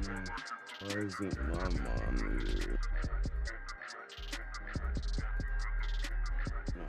Why isn't my mom here? No.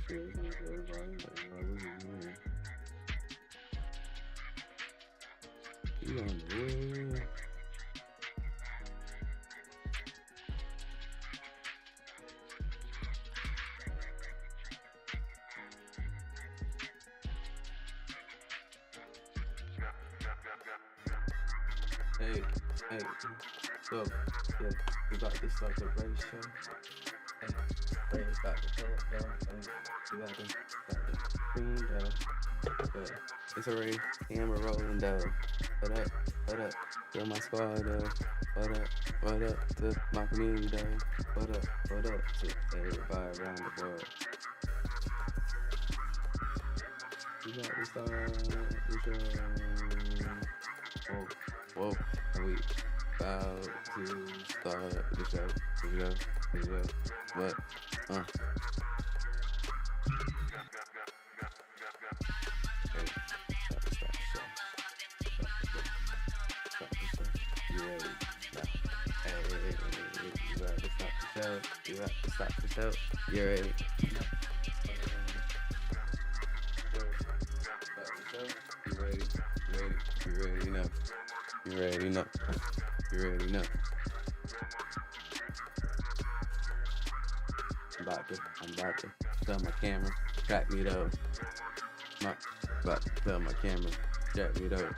Here we go. You on the way. Hey, so, yeah, we about to start the race show. Hey, Ray's about to pull up, though. Hey, we got the green, though. But it's already camera rolling, though. What up, to my squad, though. What up, to my community, though. What up, to everybody around the world. We got to start the show. Whoa, we about to start the show. What? Hey, about to start the show. You ready? No. Hey, you about to start the show. You about to start the show. You ready? You already know. I'm about to tell my camera, track me though. About to tell my camera, track me though.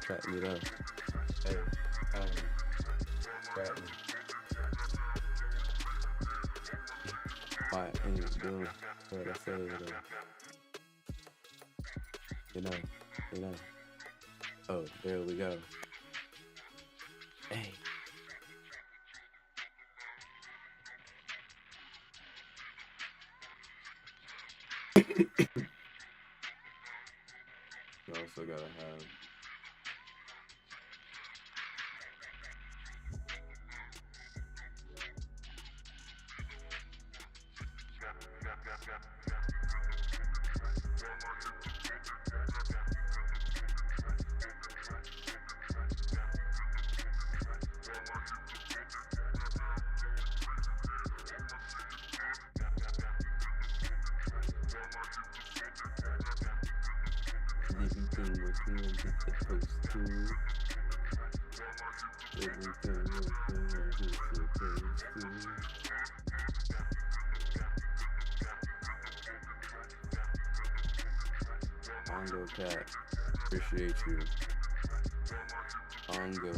Hey, track me. Why ain't you doing what I say though? You know. Oh, there we go. Hey. You also gotta have everything working as it's supposed to. Everything working as it's supposed to. Ongo cat, appreciate you. Ongo.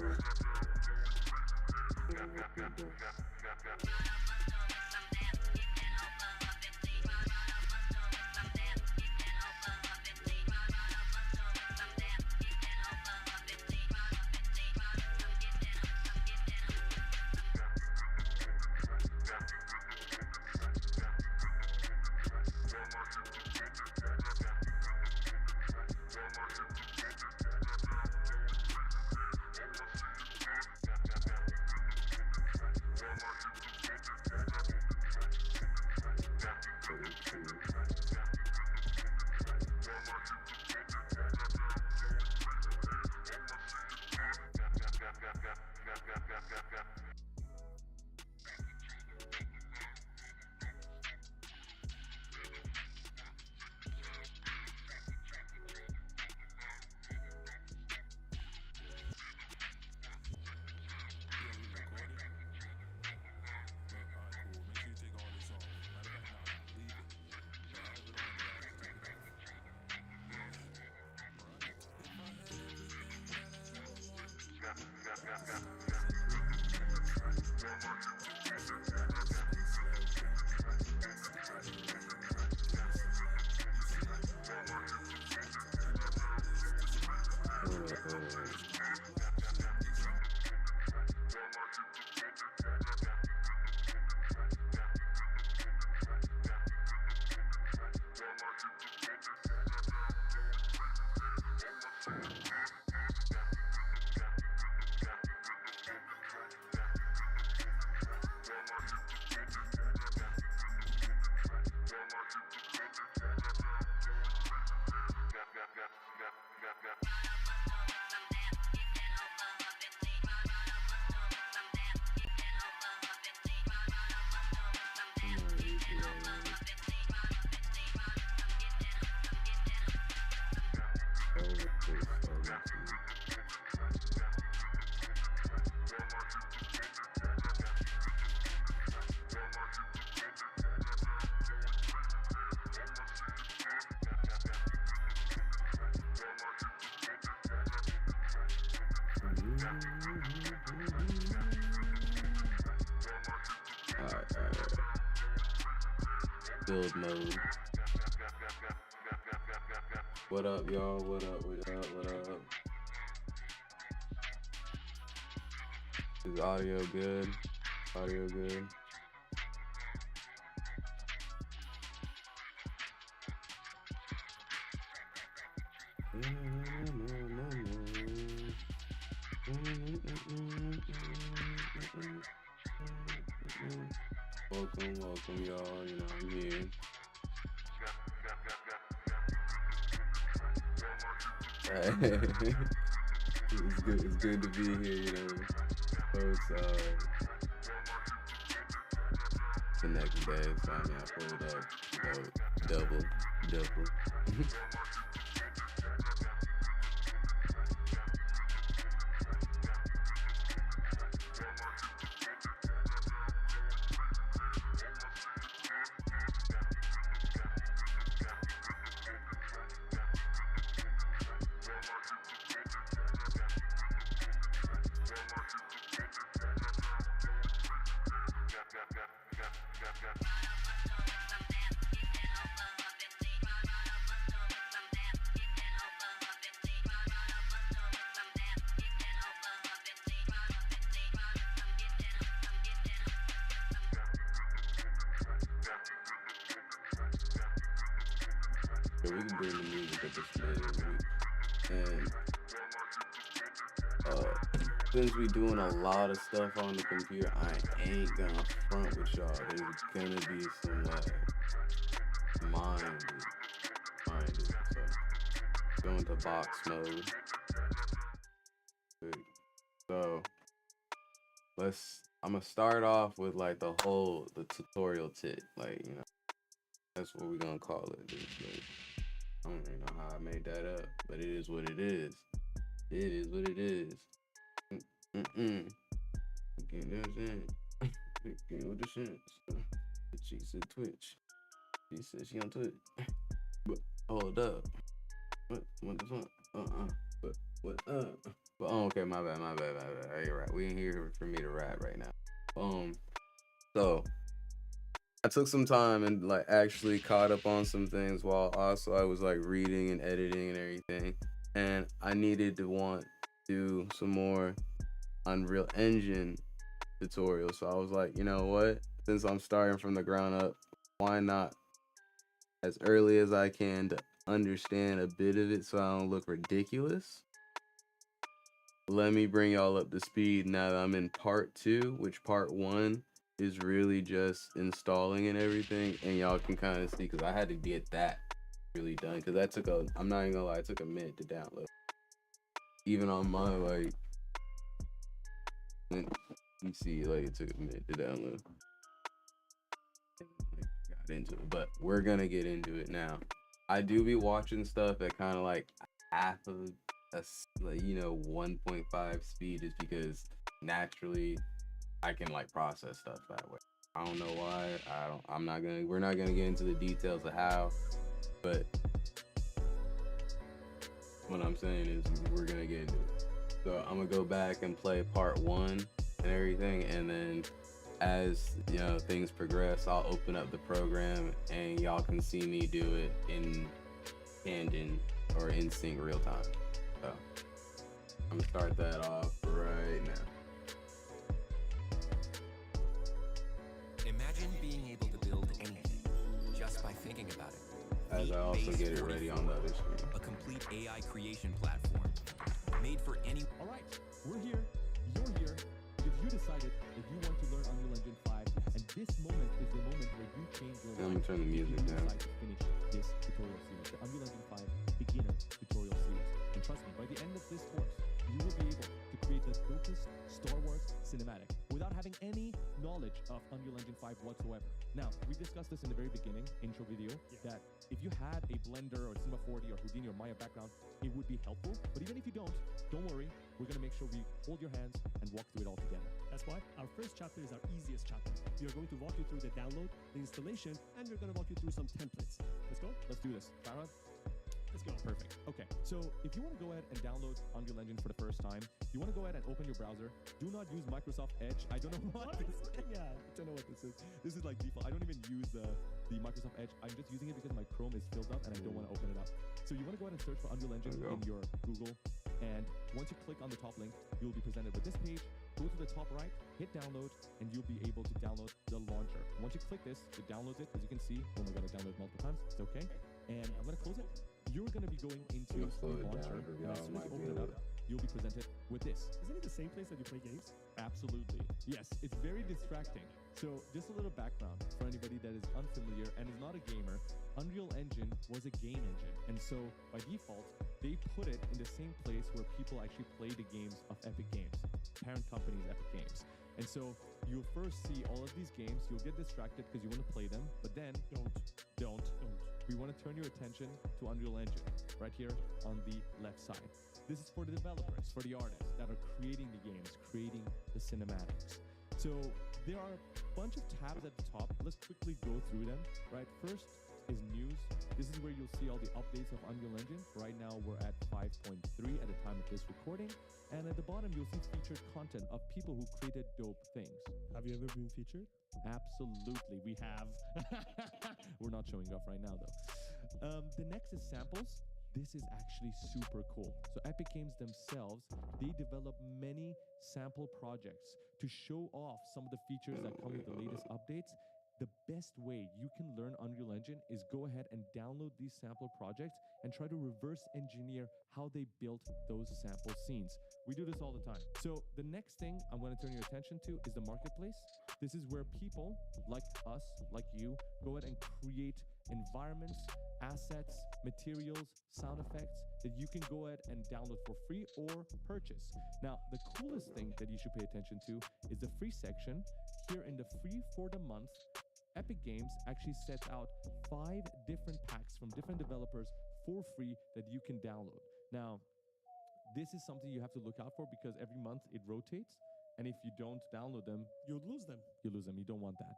Alright. Build mode. What up, y'all? What up? Is audio good? Audio good? Welcome, y'all. You know, I'm here. It's good to be here, you know. Folks, the next day, finally I pulled up, you know, double. So we can bring the music up this minute, and since we doing a lot of stuff on the computer, I ain't gonna front with y'all. There's gonna be some minded. So go into box mode. So I'm gonna start off with like the tutorial tip, like, you know, that's what we're gonna call it. I don't even know how I made that up, but it is what it is. It is what it is. Get that shit. Get with the shit. She said Twitch. She said she on Twitch. But hold up. What the fuck? But what up? But okay, my bad. You're right. We ain't here for me to rap right now. So I took some time and like actually caught up on some things while also I was like reading and editing and everything. And I needed to do some more Unreal Engine tutorials. So I was like, you know what? Since I'm starting from the ground up, why not as early as I can to understand a bit of it so I don't look ridiculous? Let me bring y'all up to speed now that I'm in part 2, which part 1 is really just installing and everything, and y'all can kind of see, because I had to get that really done, because that I'm not even gonna lie, it took a minute to download. Even on my, like, PC, like, it took a minute to download. Got into it, but we're gonna get into it now. I do be watching stuff at kind of like half of like, you know, 1.5 speed, is because naturally I can like process stuff that way. I don't know why. We're not gonna get into the details of how, but what I'm saying is we're gonna get into it. So I'm gonna go back and play part 1 and everything, and then as, you know, things progress, I'll open up the program and y'all can see me do it in tandem or in sync real time. So I'm gonna start that off right now. Imagine being able to build anything just by thinking about it. As I also get it ready on the other screen. A complete AI creation platform made for any. All right, we're here. You're here because you decided that you want to learn Unreal Engine 5, and this moment is the moment where you change your life. I'm gonna turn the music if you down. decide to finish this tutorial series, the Unreal Engine 5 beginner tutorial series. And trust me, by the end of this course, you will be able to create the dopest Star Wars cinematic without having any knowledge of Unreal Engine 5 whatsoever. Now, we discussed this in the very beginning, intro video, that if you had a Blender or Cinema 4D or Houdini or Maya background, it would be helpful. But even if you don't worry. We're going to make sure we hold your hands and walk through it all together. That's why our first chapter is our easiest chapter. We are going to walk you through the download, the installation, and we're going to walk you through some templates. Let's go. Let's do this. Farhan? Let's go. Perfect. Okay, so if you want to go ahead and download Unreal Engine for the first time, you want to go ahead and open your browser. Do not use Microsoft Edge. I don't know what this is. Yeah. I don't know what this is. This is like default. I don't even use the Microsoft Edge. I'm just using it because my Chrome is filled up and I don't want to open it up. So you want to go ahead and search for Unreal Engine in your Google. And once you click on the top link, you'll be presented with this page. Go to the top right, hit download, and you'll be able to download the launcher. Once you click this, it downloads it. As you can see, oh my god, I downloaded multiple times. It's okay. And I'm going to close it. You're going to be going into the launcher. And as soon as you open it up, you'll be presented with this. Isn't it the same place that you play games? Absolutely. Yes, it's very distracting. So just a little background for anybody that is unfamiliar and is not a gamer. Unreal Engine was a game engine. And so by default, they put it in the same place where people actually play the games of Epic Games, parent company's Epic Games. And so you'll first see all of these games. You'll get distracted because you want to play them, but then don't. We want to turn your attention to Unreal Engine right here on the left side. This is for the developers, for the artists that are creating the games, creating the cinematics. So there are a bunch of tabs at the top. Let's quickly go through them, right? First is news. This is where you'll see all the updates of Unreal Engine. Right now we're at 5.3 at the time of this recording. And at the bottom, you'll see featured content of people who created dope things. Have you ever been featured? Absolutely, we have. We're not showing off right now, though. The next is samples. This is actually super cool. So Epic Games themselves, they develop many sample projects to show off some of the features that come with the latest updates. The best way you can learn Unreal Engine is go ahead and download these sample projects and try to reverse engineer how they built those sample scenes. We do this all the time. So the next thing I'm going to turn your attention to is the marketplace. This is where people like us, like you, go ahead and create environments, assets, materials, sound effects that you can go ahead and download for free or purchase. Now, the coolest thing that you should pay attention to is the free section. Here in the free for the month, Epic Games actually sets out 5 different packs from different developers for free that you can download. Now, this is something you have to look out for because every month it rotates. And if you don't download them, You'll lose them. you lose them. You don't want that.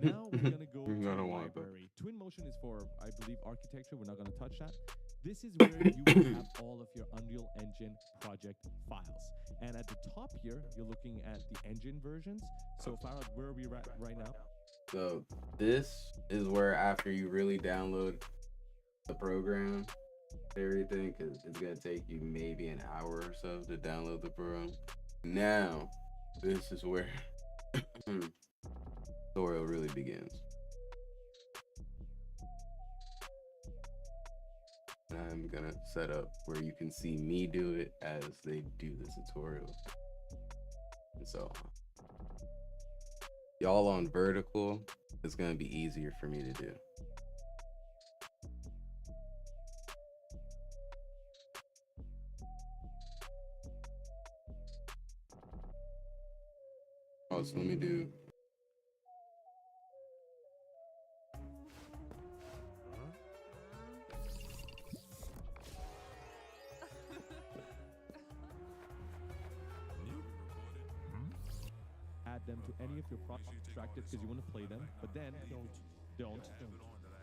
Now we're going to go to the library. Twin Motion is for, I believe, architecture. We're not going to touch that. This is where you will have all of your Unreal Engine project files. And at the top here, you're looking at the engine versions. So Farhad, where are we at right now? So this is where after you really download the program, everything, because it's going to take you maybe an hour or so to download the program. Now, this is where tutorial really begins. I'm gonna set up where you can see me do it as they do the tutorial and so on. Y'all on vertical, it's gonna be easier for me to do. Oh, so let me do. Add them to any of your projects because you want to play them, but then don't.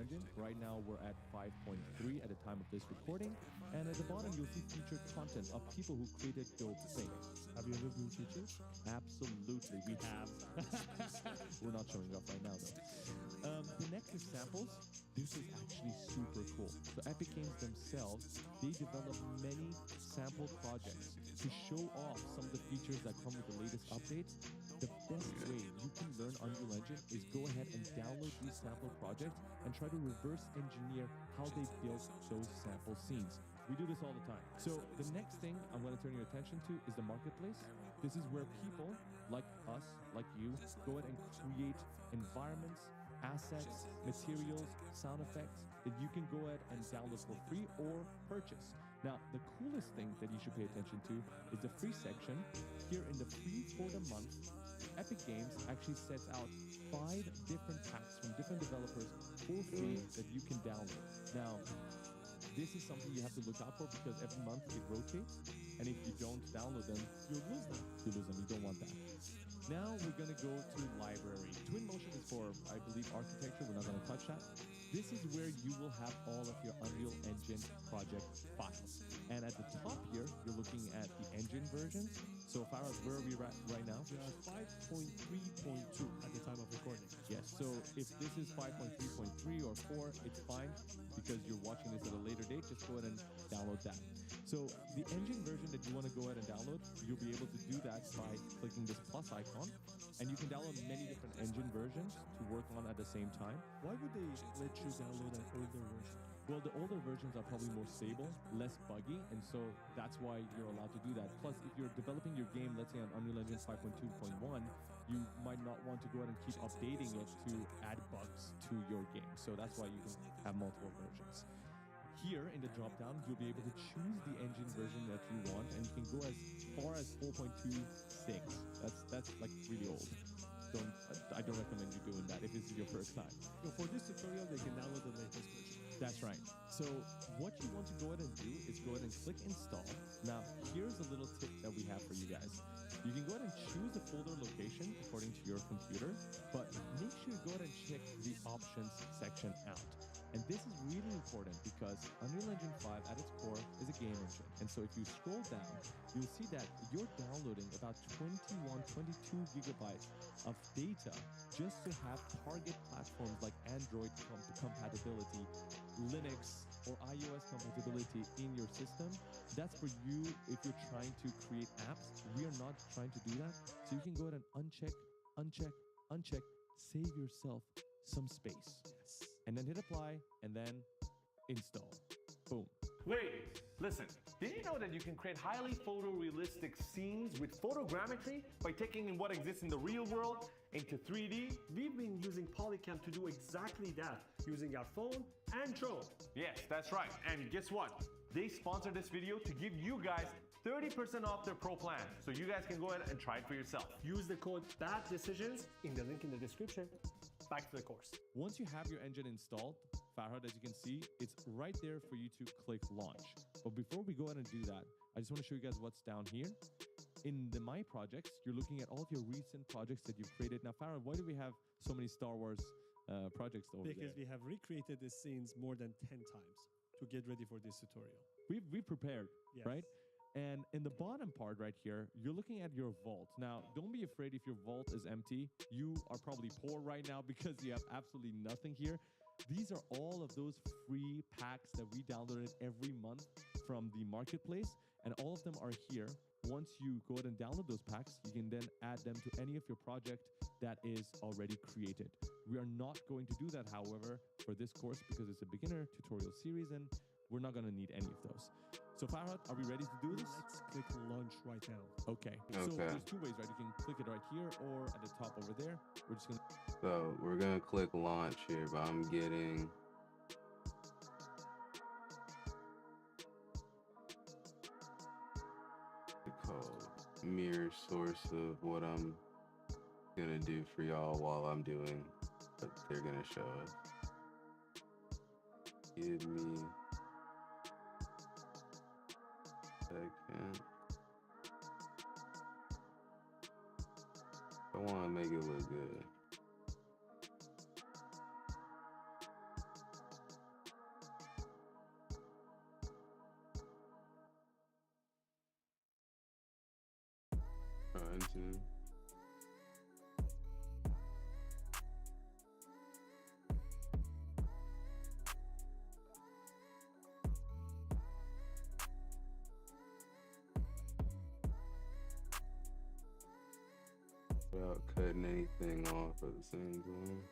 Engine. Right now we're at 5.3 at the time of this recording, and at the bottom you'll see featured content of people who created dope things. Have you ever been featured? Absolutely, we have. We're not showing off right now though. The next is samples. This is actually super cool. So Epic Games themselves, they develop many sample projects to show off some of the features that come with the latest updates. The best way you can learn Unreal Engine is go ahead and download these sample projects and try to reverse engineer how they built those sample scenes. We do this all the time. So the next thing I'm going to turn your attention to is the marketplace. This is where people like us, like you, go ahead and create environments, assets, materials, sound effects that you can go ahead and download for free or purchase. Now, the coolest thing that you should pay attention to is the free section. Here in the free for the month, Epic Games actually sets out 5 different packs from different developers for free that you can download. Now, this is something you have to look out for because every month it rotates, and if you don't download them, you'll lose them. You lose them, you don't want that. Now we're going to go to library. Twin Motion is for, I believe, architecture. We're not going to touch that. This is where you will have all of your Unreal Engine project files. And at the top here, you're looking at the engine versions. So Farah, where are we right now? We are 5.3.2 at the time of recording. Yes, so if this is 5.3.3 or 4, it's fine because you're watching this at a later date. Just go ahead and download that. So the engine version that you want to go ahead and download, you'll be able to do that by clicking this plus icon. And you can download many different engine versions to work on at the same time. Why would they let you download an older version? Well, the older versions are probably more stable, less buggy, and so that's why you're allowed to do that. Plus, if you're developing your game, let's say on Unreal Engine 5.2.1, you might not want to go ahead and keep updating it to add bugs to your game. So that's why you can have multiple versions. Here in the drop-down, you'll be able to choose the engine version that you want, and you can go as far as 4.26. That's like really old. I don't recommend you doing that if this is your first time. So for this tutorial, they can download the latest version. That's right. So what you want to go ahead and do is go ahead and click install. Now, here's a little tip that we have for you guys. You can go ahead and choose the folder location according to your computer, but make sure you go ahead and check the options section out. And this is really important because Unreal Engine 5 at its core is a game engine. And so if you scroll down, you'll see that you're downloading about 22 gigabytes of data just to have target platforms like Android compatibility, Linux or iOS compatibility in your system. That's for you if you're trying to create apps. We are not trying to do that. So you can go ahead and uncheck, save yourself some space. Yes. And then hit apply and then install. Boom. Wait, listen. Did you know that you can create highly photorealistic scenes with photogrammetry by taking in what exists in the real world into 3D? We've been using Polycam to do exactly that, using our phone and drone. Yes, that's right. And guess what? They sponsored this video to give you guys 30% off their pro plan. So you guys can go ahead and try it for yourself. Use the code BADDECISIONS in the link in the description. Back to the course. Once you have your engine installed, Farhad, as you can see, it's right there for you to click launch. But before we go ahead and do that, I just want to show you guys what's down here. In the My Projects, you're looking at all of your recent projects that you've created. Now, Farhad, why do we have so many Star Wars projects over there? Because we have recreated these scenes more than 10 times to get ready for this tutorial. We've prepared, Yes. right? And in the bottom part right here, you're looking at your vault. Now, don't be afraid if your vault is empty. You are probably poor right now because you have absolutely nothing here. These are all of those free packs that we downloaded every month from the marketplace, and all of them are here. Once you go ahead and download those packs, you can then add them to any of your project that is already created. We are not going to do that, however, for this course because it's a beginner tutorial series and we're not going to need any of those. So Farhad, are we ready to do this? Let's click launch right now. Okay. So there's two ways, right? You can click it right here or at the top over there. We're just going to... So we're gonna click launch here, but I'm getting the code mirror source of what I'm gonna do for y'all while I'm doing what they're gonna show us. Give me a second. I want to make it look good. Trying to. Without cutting anything off at the same time.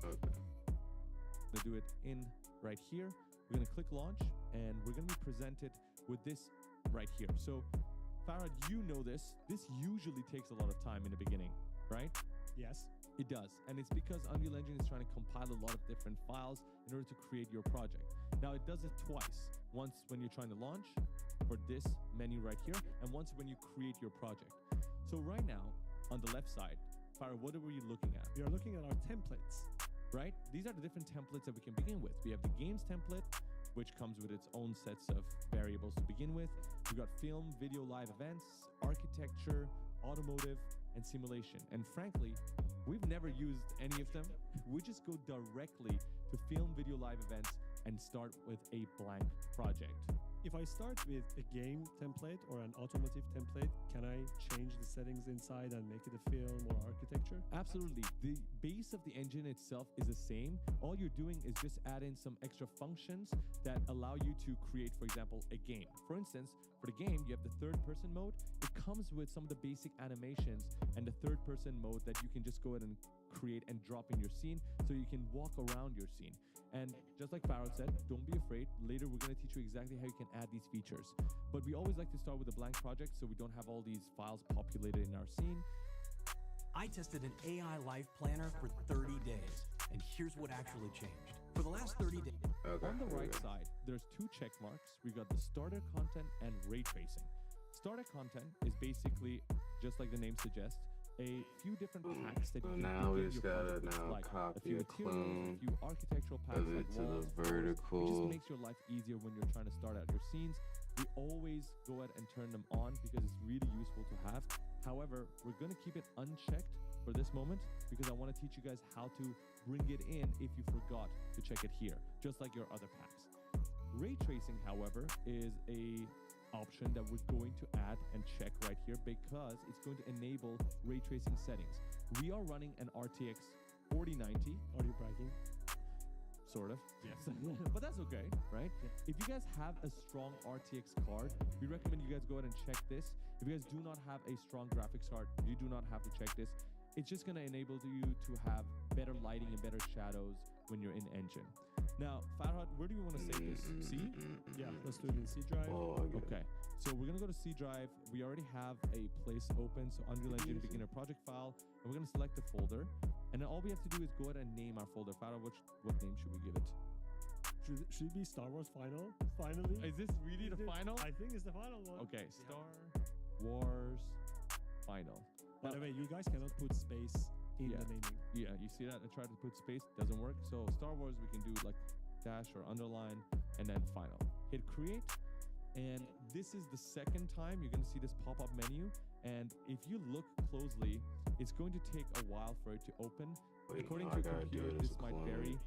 Okay. To do it in right here, we're going to click launch and we're going to be presented with this right here. So Farhad, you know this usually takes a lot of time in the beginning, right? Yes. It does, and it's because Unreal Engine is trying to compile a lot of different files in order to create your project. Now it does it twice, once when you're trying to launch for this menu right here, and once when you create your project. So right now, on the left side, Farhad, what are we looking at? We are looking at our templates. Right? These are the different templates that we can begin with. We have the games template, which comes with its own sets of variables to begin with. We've got film, video, live events, architecture, automotive, and simulation. And frankly, we've never used any of them. We just go directly to film, video, live events and start with a blank project. If I start with a game template or an automotive template, can I change the settings inside and make it a film or architecture? Absolutely. The base of the engine itself is the same. All you're doing is just add in some extra functions that allow you to create, for example, a game. For instance, for the game, you have the third-person mode. It comes with some of the basic animations and the third-person mode that you can just go ahead and create and drop in your scene so you can walk around your scene. And just like Farrell said, don't be afraid. Later, we're going to teach you exactly how you can add these features. But we always like to start with a blank project so we don't have all these files populated in our scene. I tested an AI life planner for 30 days, and here's what actually changed. For the last 30 days, On the right side, there's two check marks. We've got the starter content and ray tracing. Starter content is basically, just like the name suggests, a few different packs that you can now we give just your gotta project, now like copy a few a materials, clone a few architectural packs of it like to the walls, doors. It vertical. just makes your life easier when you're trying to start out your scenes. We always go ahead and turn them on because it's really useful to have. However, we're going to keep it unchecked for this moment because I want to teach you guys how to bring it in if you forgot to check it here, just like your other packs. Ray tracing, however, is a option that we're going to add and check right here because it's going to enable ray tracing settings. We are running an RTX 4090. Are you bragging? Sort of. Yes. But that's okay, right? Yeah. If you guys have a strong RTX card, we recommend you guys go ahead and check this. If you guys do not have a strong graphics card, you do not have to check this. It's just going to enable you to have better lighting and better shadows when you're in engine. Now, Farhad, where do you want to save this? C? Yeah, let's do it in C drive. Oh, Okay, so we're gonna go to C drive. We already have a place open, so Unreal Engine beginner project file, and we're gonna select the folder. And then all we have to do is go ahead and name our folder. Farhad, what name should we give it? Should it be Star Wars Final? Finally? Is this really the final? I think it's the final one. Okay, Star Wars Final. By the way, you guys cannot put space in Yeah. the naming. Yeah, you see that? I tried to put space, doesn't work. So Star Wars, we can do like dash or underline, and then final. Hit create, and this is the second time you're gonna see this pop-up menu. And if you look closely, it's going to take a while for it to open. Wait, According no, to I a gotta do computer, it as this a might clone. vary.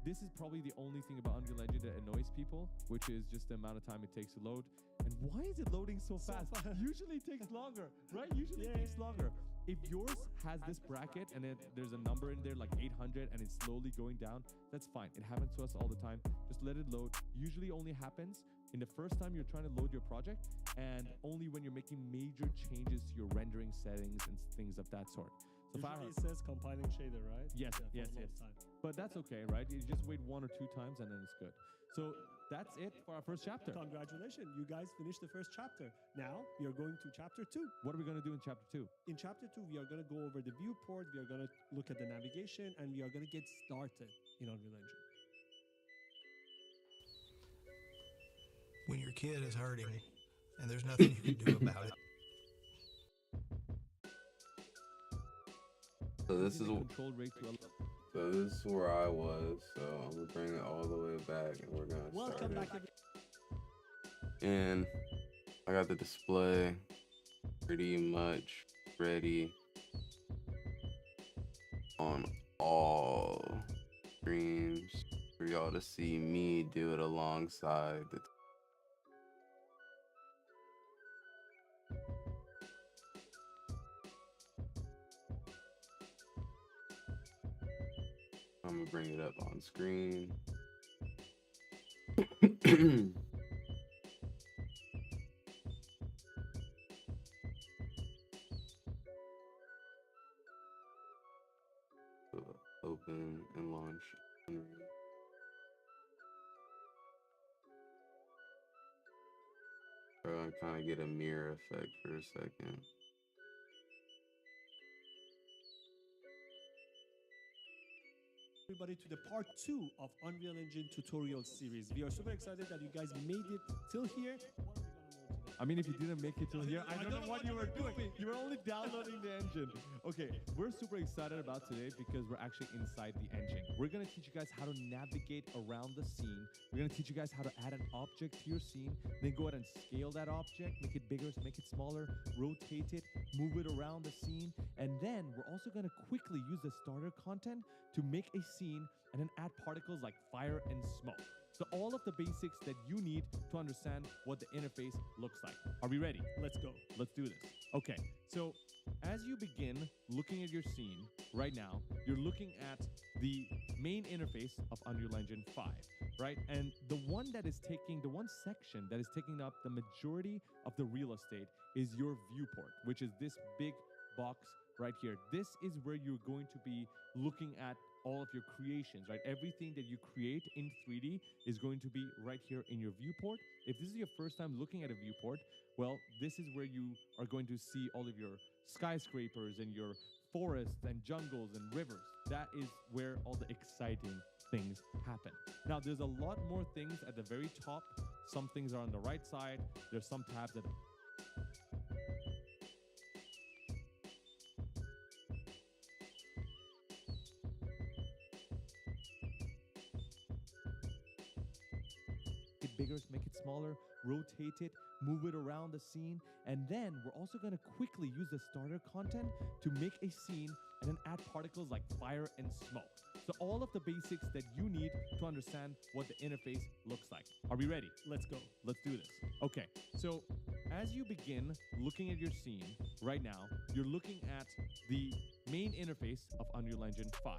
This is probably the only thing about Unreal Engine that annoys people, which is just the amount of time it takes to load. And why is it loading so fast? Usually it takes longer, right? Usually it Yeah. takes longer. If yours has this bracket and there's a number in there like 800 and it's slowly going down, that's fine. It happens to us all the time. Just let it load. Usually only happens in the first time you're trying to load your project and only when you're making major changes to your rendering settings and things of that sort. So Usually it says compiling shader, right? Yes, Yeah, yes, for a long yes. time. But that's okay, right? You just wait 1 or 2 times and then it's good. So that's it for our first chapter. Congratulations, you guys finished the first chapter. Now we are going to chapter 2. What are we going to do in chapter 2? In chapter 2, we are going to go over the viewport, we are going to look at the navigation, and we are going to get started in Unreal Engine. When your kid is hurting and there's nothing you can do about it. So this is control rate to so this is where I was. So I'm gonna bring it all the way back, and we're gonna Welcome start back, it. everyone. And I got the display pretty much ready on all screens for y'all to see me do it alongside the I'm gonna bring it up on screen. Open and launch Unreal. I kind of get a mirror effect for a second. Everybody to the part 2 of Unreal Engine tutorial series. We are super excited that you guys made it till here. What are we going to learn today? I mean, if you didn't make it till here, I don't know what you were doing. You were only downloading the engine. Okay, we're super excited about today because we're actually inside the engine. We're gonna teach you guys how to navigate around the scene. We're gonna teach you guys how to add an object to your scene, then go ahead and scale that object, make it bigger, make it smaller, rotate it, move it around the scene, and then we're also gonna quickly use the starter content to make a scene and then add particles like fire and smoke. So all of the basics that you need to understand what the interface looks like. Are we ready? Let's go. Let's do this. Okay, so as you begin looking at your scene right now, you're looking at the main interface of Unreal Engine 5, right? And the one section that is taking up the majority of the real estate is your viewport, which is this big box right here. This is where you're going to be looking at all of your creations, right? Everything that you create in 3D is going to be right here in your viewport. If this is your first time looking at a viewport, well, this is where you are going to see all of your skyscrapers and your forests and jungles and rivers. That is where all the exciting things happen. Now, there's a lot more things at the very top. Some things are on the right side. There's some tabs at the bigger, make it smaller, rotate it, move it around the scene, and then we're also going to quickly use the starter content to make a scene and then add particles like fire and smoke. So all of the basics that you need to understand what the interface looks like. Are we ready? Let's go. Let's do this. Okay, so as you begin looking at your scene right now, you're looking at the main interface of Unreal Engine 5.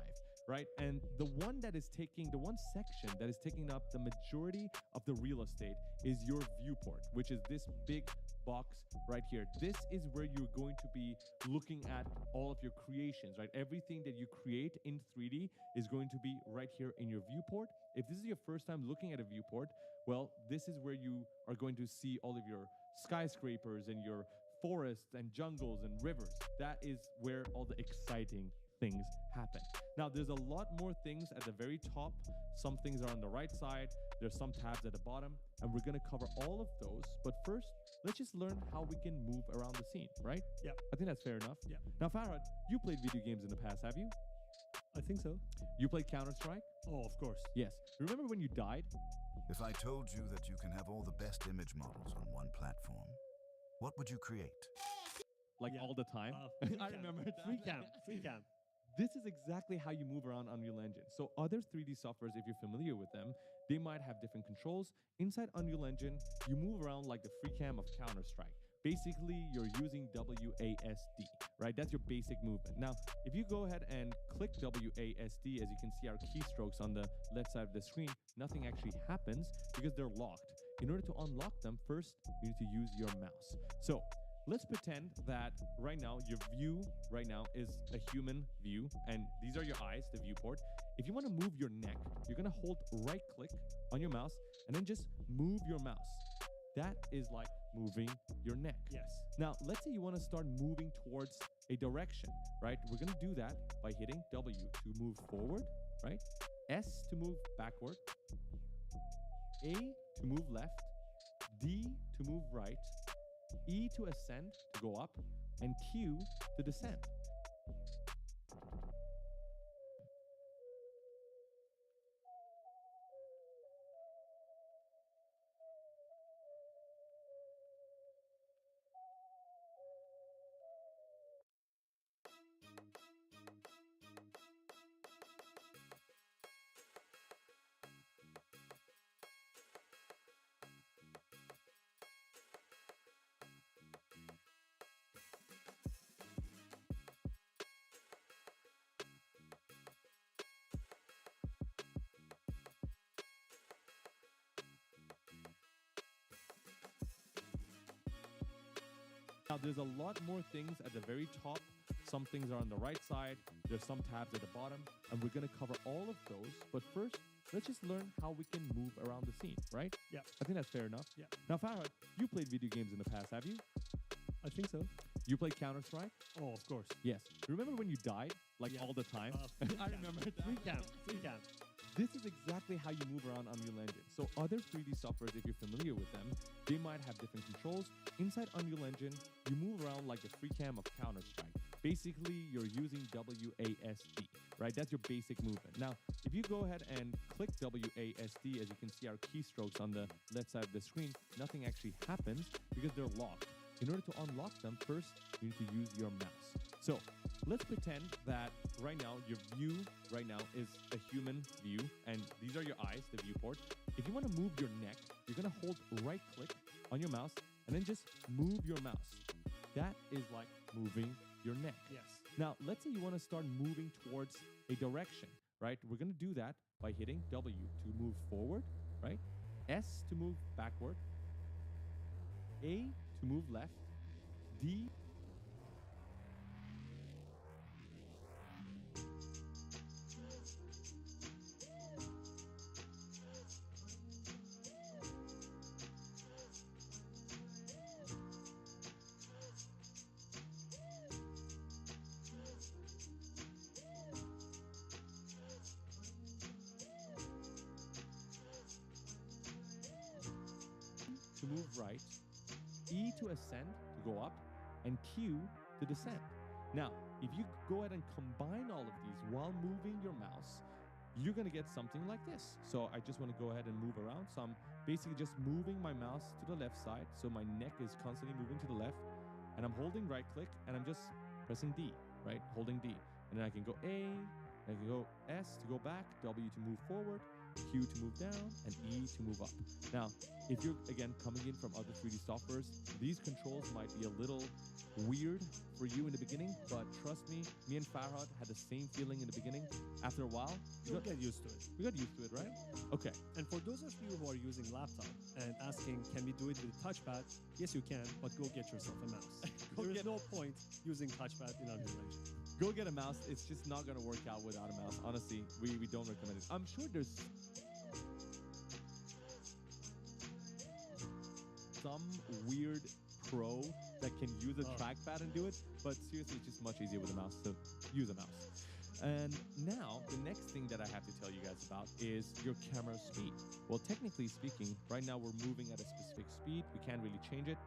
Right? And the one section that is taking up the majority of the real estate is your viewport, which is this big box right here. This is where you're going to be looking at all of your creations, right? Everything that you create in 3D is going to be right here in your viewport. If this is your first time looking at a viewport, well, this is where you are going to see all of your skyscrapers and your forests and jungles and rivers. That is where all the exciting things happen. Now, there's a lot more things at the very top. Some things are on the right side. There's some tabs at the bottom, and we're going to cover all of those. But first, let's just learn how we can move around the scene, right? Yeah. I think that's fair enough. Yeah. Now, Farhad, you played video games in the past, have you? I think so. You played Counter-Strike? Oh, of course. Yes. Remember when you died? If I told you that you can have all the best image models on one platform, what would you create? Like Yeah. all the time? I remember that. Free cam. This is exactly how you move around Unreal Engine. So other 3D softwares, if you're familiar with them, they might have different controls. Inside Unreal Engine, you move around like the free cam of Counter-Strike. Basically, you're using WASD, right? That's your basic movement. Now, if you go ahead and click WASD, as you can see our keystrokes on the left side of the screen, nothing actually happens because they're locked. In order to unlock them, first, you need to use your mouse. So let's pretend that right now your view right now is a human view, and these are your eyes, the viewport. If you want to move your neck, you're going to hold right click on your mouse and then just move your mouse. That is like moving your neck. Yes. Now, let's say you want to start moving towards a direction, right? We're going to do that by hitting W to move forward, right? S to move backward, A to move left, D to move right, E to ascend, to go up, and Q to descend. Now, there's a lot more things at the very top. Some things are on the right side. There's some tabs at the bottom, and we're going to cover all of those. But first, let's just learn how we can move around the scene, right? Yeah. I think that's fair enough. Yeah. Now, Farhad, you played video games in the past, have you? I think so. You played Counter-Strike? Oh, of course. Yes. Remember when you died, like Yeah. all the time? Free I cam. remember that. Free cam. this is exactly how you move around Unreal Engine. So other 3D softwares, if you're familiar with them, they might have different controls. Inside Unreal Engine, you move around like the free cam of Counter-Strike. Basically, you're using WASD, right? That's your basic movement. Now, if you go ahead and click WASD, as you can see our keystrokes on the left side of the screen, nothing actually happens because they're locked. In order to unlock them, first, you need to use your mouse. So let's pretend that right now, your view right now is a human view, and these are your eyes, the viewport. If you want to move your neck, you're going to hold right click on your mouse and then just move your mouse. That is like moving your neck. Yes. Now, let's say you want to start moving towards a direction, right? We're going to do that by hitting W to move forward, right? S to move backward, A to move left, D to move right, E to ascend, to go up, and Q to descend. Now, if you go ahead and combine all of these while moving your mouse, you're going to get something like this. So I just want to go ahead and move around. So I'm basically just moving my mouse to the left side. So my neck is constantly moving to the left. And I'm holding right click and I'm just pressing D, right? Holding D. And then I can go A, I can go S to go back, W to move forward, Q to move down, and E to move up. Now, if you're, again, coming in from other 3D softwares, these controls might be a little weird for you in the beginning, but trust me and Farhad had the same feeling in the beginning. After a while, You'll get used to it. we got used to it, right? Okay. And for those of you who are using laptop and asking, can we do it with a touchpad? Yes, you can, but go get yourself a mouse. There is no point using touchpad in Unreal Engine. Go get a mouse. It's just not going to work out without a mouse. Honestly, we don't recommend it. I'm sure there's some weird pro that can use a trackpad and do it, but seriously, it's just much easier with a mouse, so use a mouse. And now, the next thing that I have to tell you guys about is your camera speed. Well, technically speaking, right now we're moving at a specific speed. We can't really change it.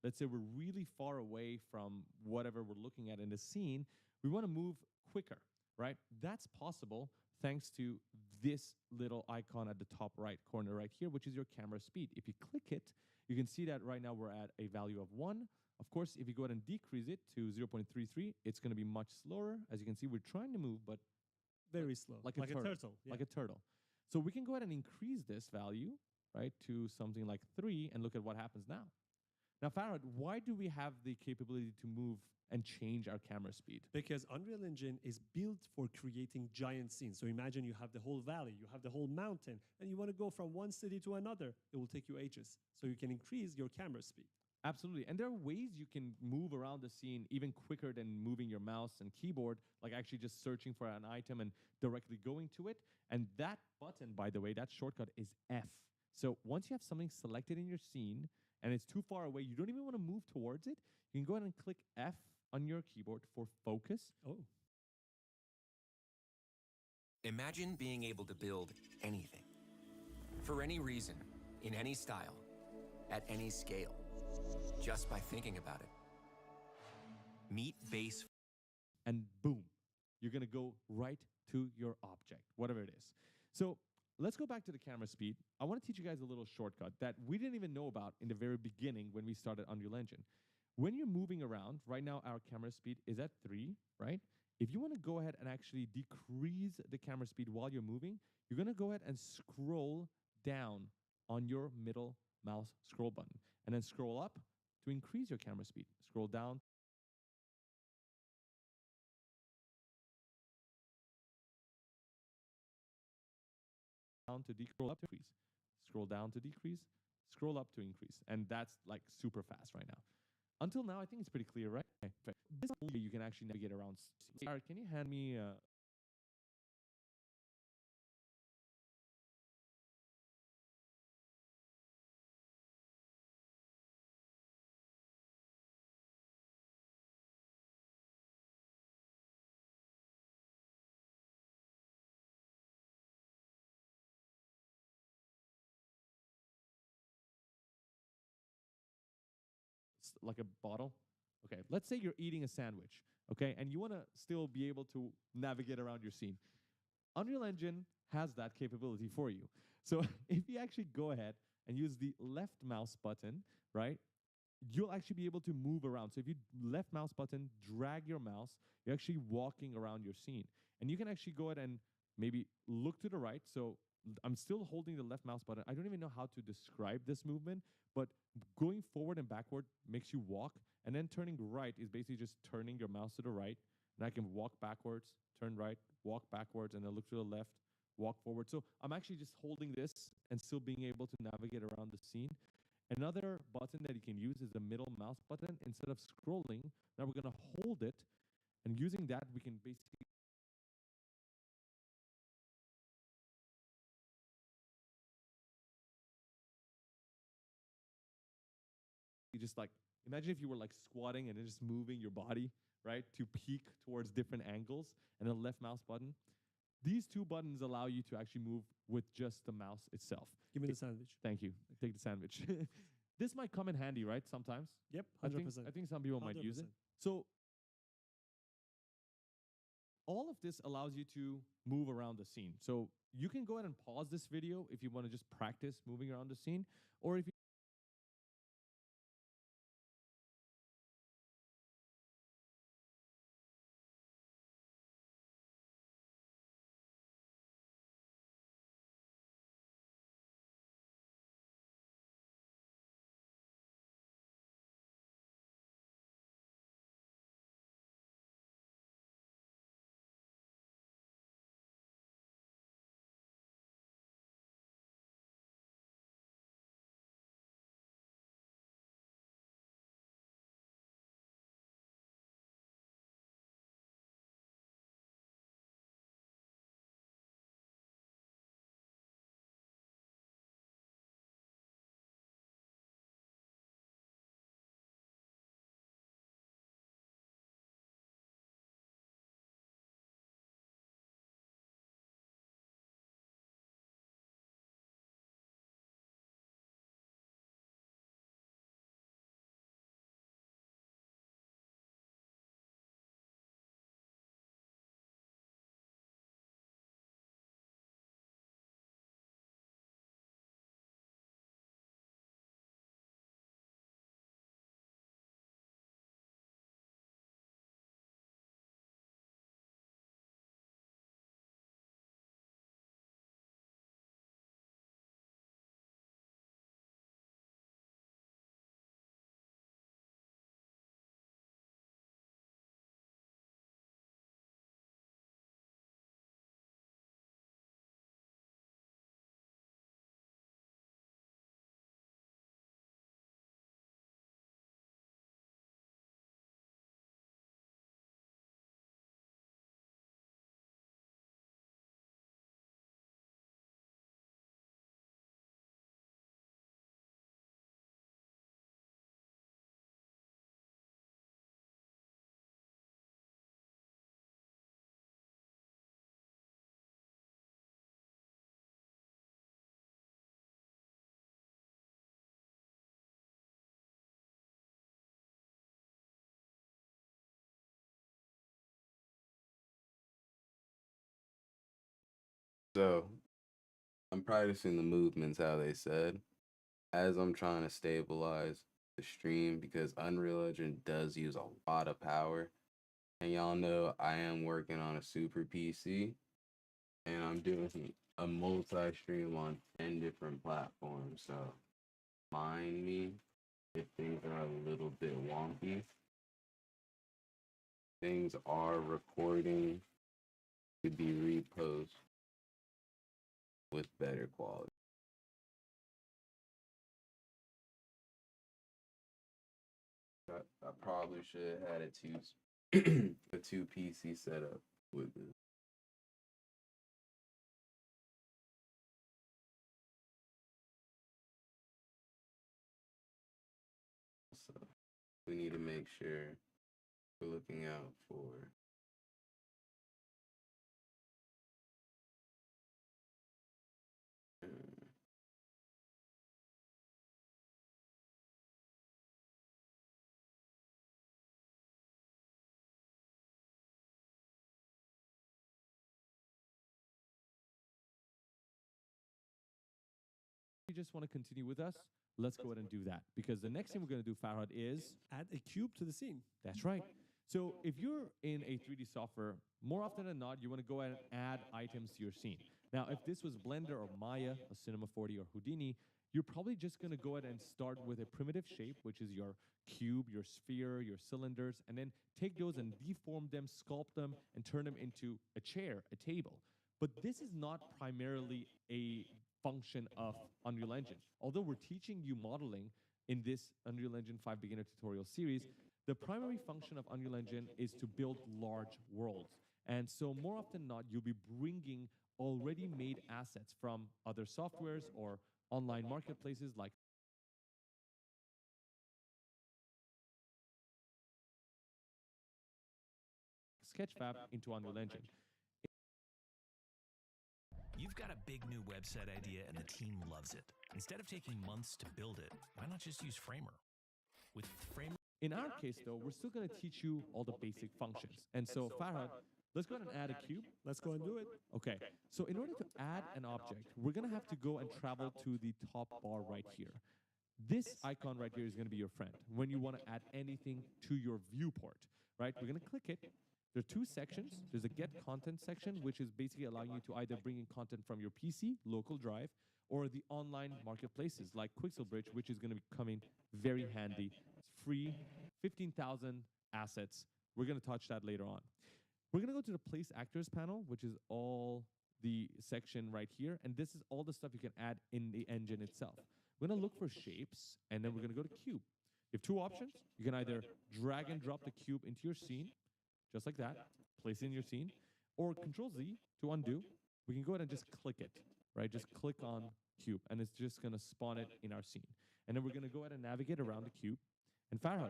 let's say we're really far away from whatever we're looking at in the scene, we want to move quicker, right? That's possible thanks to this little icon at the top right corner right here, which is your camera speed. If you click it, you can see that right now we're at a value of 1. Of course, if you go ahead and decrease it to 0.33, it's going to be much slower. As you can see, we're trying to move, but Very slow. like a turtle. Yeah. Like a turtle. So we can go ahead and increase this value, right, to something like 3 and look at what happens now. Now, Farhad, why do we have the capability to move and change our camera speed? Because Unreal Engine is built for creating giant scenes. So imagine you have the whole valley, you have the whole mountain, and you want to go from one city to another. It will take you ages. So you can increase your camera speed. Absolutely. And there are ways you can move around the scene even quicker than moving your mouse and keyboard, like actually just searching for an item and directly going to it. And that button, by the way, that shortcut is F. So once you have something selected in your scene and it's too far away, you don't even want to move towards it, you can go ahead and click F on your keyboard for focus. Oh. Imagine being able to build anything, for any reason, in any style, at any scale, just by thinking about it. Meet base. And boom, you're going to go right to your object, whatever it is. So let's go back to the camera speed. I want to teach you guys a little shortcut that we didn't even know about in the very beginning when we started Unreal Engine. When you're moving around, right now our camera speed is at 3, right? If you want to go ahead and actually decrease the camera speed while you're moving, you're going to go ahead and scroll down on your middle mouse scroll button and then scroll up to increase your camera speed. Scroll down to decrease, up to increase, scroll down to decrease, scroll up to increase. And that's like super fast right now. Until now, I think it's pretty clear, right? Okay. This is you can actually navigate around. All right, can you hand me like a bottle? Okay, let's say you're eating a sandwich, okay, and you want to still be able to navigate around your scene. Unreal Engine has that capability for you. So if you actually go ahead and use the left mouse button, right, you'll actually be able to move around. So if you left mouse button, drag your mouse, you're actually walking around your scene. And you can actually go ahead and maybe look to the right. So I'm still holding the left mouse button. I don't even know how to describe this movement, but going forward and backward makes you walk. And then turning right is basically just turning your mouse to the right. And I can walk backwards, turn right, walk backwards, and then look to the left, walk forward. So I'm actually just holding this and still being able to navigate around the scene. Another button that you can use is the middle mouse button. Instead of scrolling, now we're going to hold it. And using that, we can basically just like, imagine if you were like squatting and then just moving your body, right, to peek towards different angles, and then left mouse button. These two buttons allow you to actually move with just the mouse itself. Give me the sandwich. Thank you. Take the sandwich. This might come in handy, right, sometimes? Yep, I 100%. think some people might use it. 100%. So all of this allows you to move around the scene. So you can go ahead and pause this video if you want to just practice moving around the scene, or if you So I'm practicing the movements how they said as I'm trying to stabilize the stream because Unreal Engine does use a lot of power. And y'all know I am working on a super PC and I'm doing a multi-stream on 10 different platforms. So mind me if things are a little bit wonky. Things are recording to be reposted with better quality. I probably should have had a two PC setup with this. So we need to make sure we're looking out for You just want to continue with us, let's go ahead and do that. Because the next thing we're going to do, Farhad, is Add a cube to the scene. that's right. So if you're in a 3D software, more often than not, you want to go ahead and add items to your scene. Now, if this was Blender or Maya, or Cinema 4D or Houdini, you're probably just going to go ahead and start with a primitive shape, which is your cube, your sphere, your cylinders, and then take those and deform them, sculpt them, and turn them into a chair, a table. But this is not primarily a function of Unreal Engine. Although we're teaching you modeling in this Unreal Engine 5 beginner tutorial series, the primary function of Unreal Engine is to build large worlds. And so more often than not, you'll be bringing already made assets from other softwares or online marketplaces like Sketchfab into Unreal Engine. You've got a big new website idea and the team loves it. Instead of taking months to build it, why not just use Framer? With Framer, in our case, though, we're still going to teach you all the basic functions. And so, Farhad, let's go ahead and add a cube. Let's go and do it. Okay, so in order to add an object, we're going to have to go and travel to the top bar right here. This icon right here is going to be your friend when you want to add anything to your viewport, right? We're going to click it. There are two sections. There's a get content section, which is basically allowing you to either bring in content from your PC, local drive, or the online marketplaces like Quixelbridge, which is going to be coming very handy. It's free, 15,000 assets. We're going to touch that later on. We're going to go to the Place Actors panel, which is all the section right here. And this is all the stuff you can add in the engine itself. We're going to look for shapes, and then we're going to go to cube. You have two options. You can either drag and drop the cube into your scene, just like that, place it in your scene, or Control Z to undo. We can go ahead and just click it, right? Just click on cube, and it's just going to spawn it in our scene. And then we're going to go ahead and navigate around the cube. And Farhad,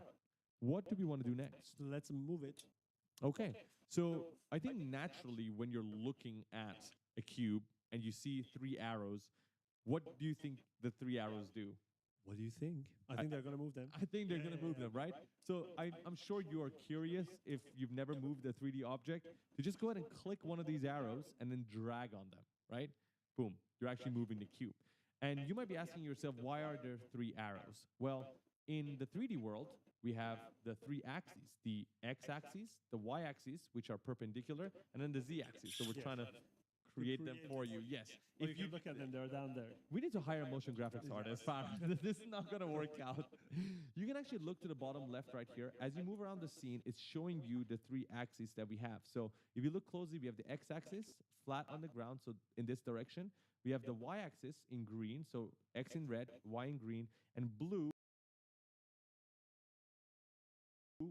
what do we want to do next? Let's move it. Okay, so I think naturally when you're looking at a cube and you see three arrows, what do you think the three arrows do? What do you think? I think they're going to move them. I think they're going to move them, right? So I'm sure you are curious, if you've never moved a 3D object, to just go ahead and click one of these arrows and then drag on them, right? Boom, you're actually moving the cube. And you might be asking yourself, why are there three arrows? Well, in the 3D world, we have the three axes, the x-axis, the y-axis, which are perpendicular, and then the z-axis. So we're trying to create them for you. Yes. If you look at them, they're down there. We need to hire a motion graphics artist. This is not going to work out. You can actually look to the bottom left right here. As you move around the scene, it's showing you the three axes that we have. So if you look closely, we have the x-axis, flat on the ground, so in this direction. We have the y-axis in green, so x in red, y in green, and blue,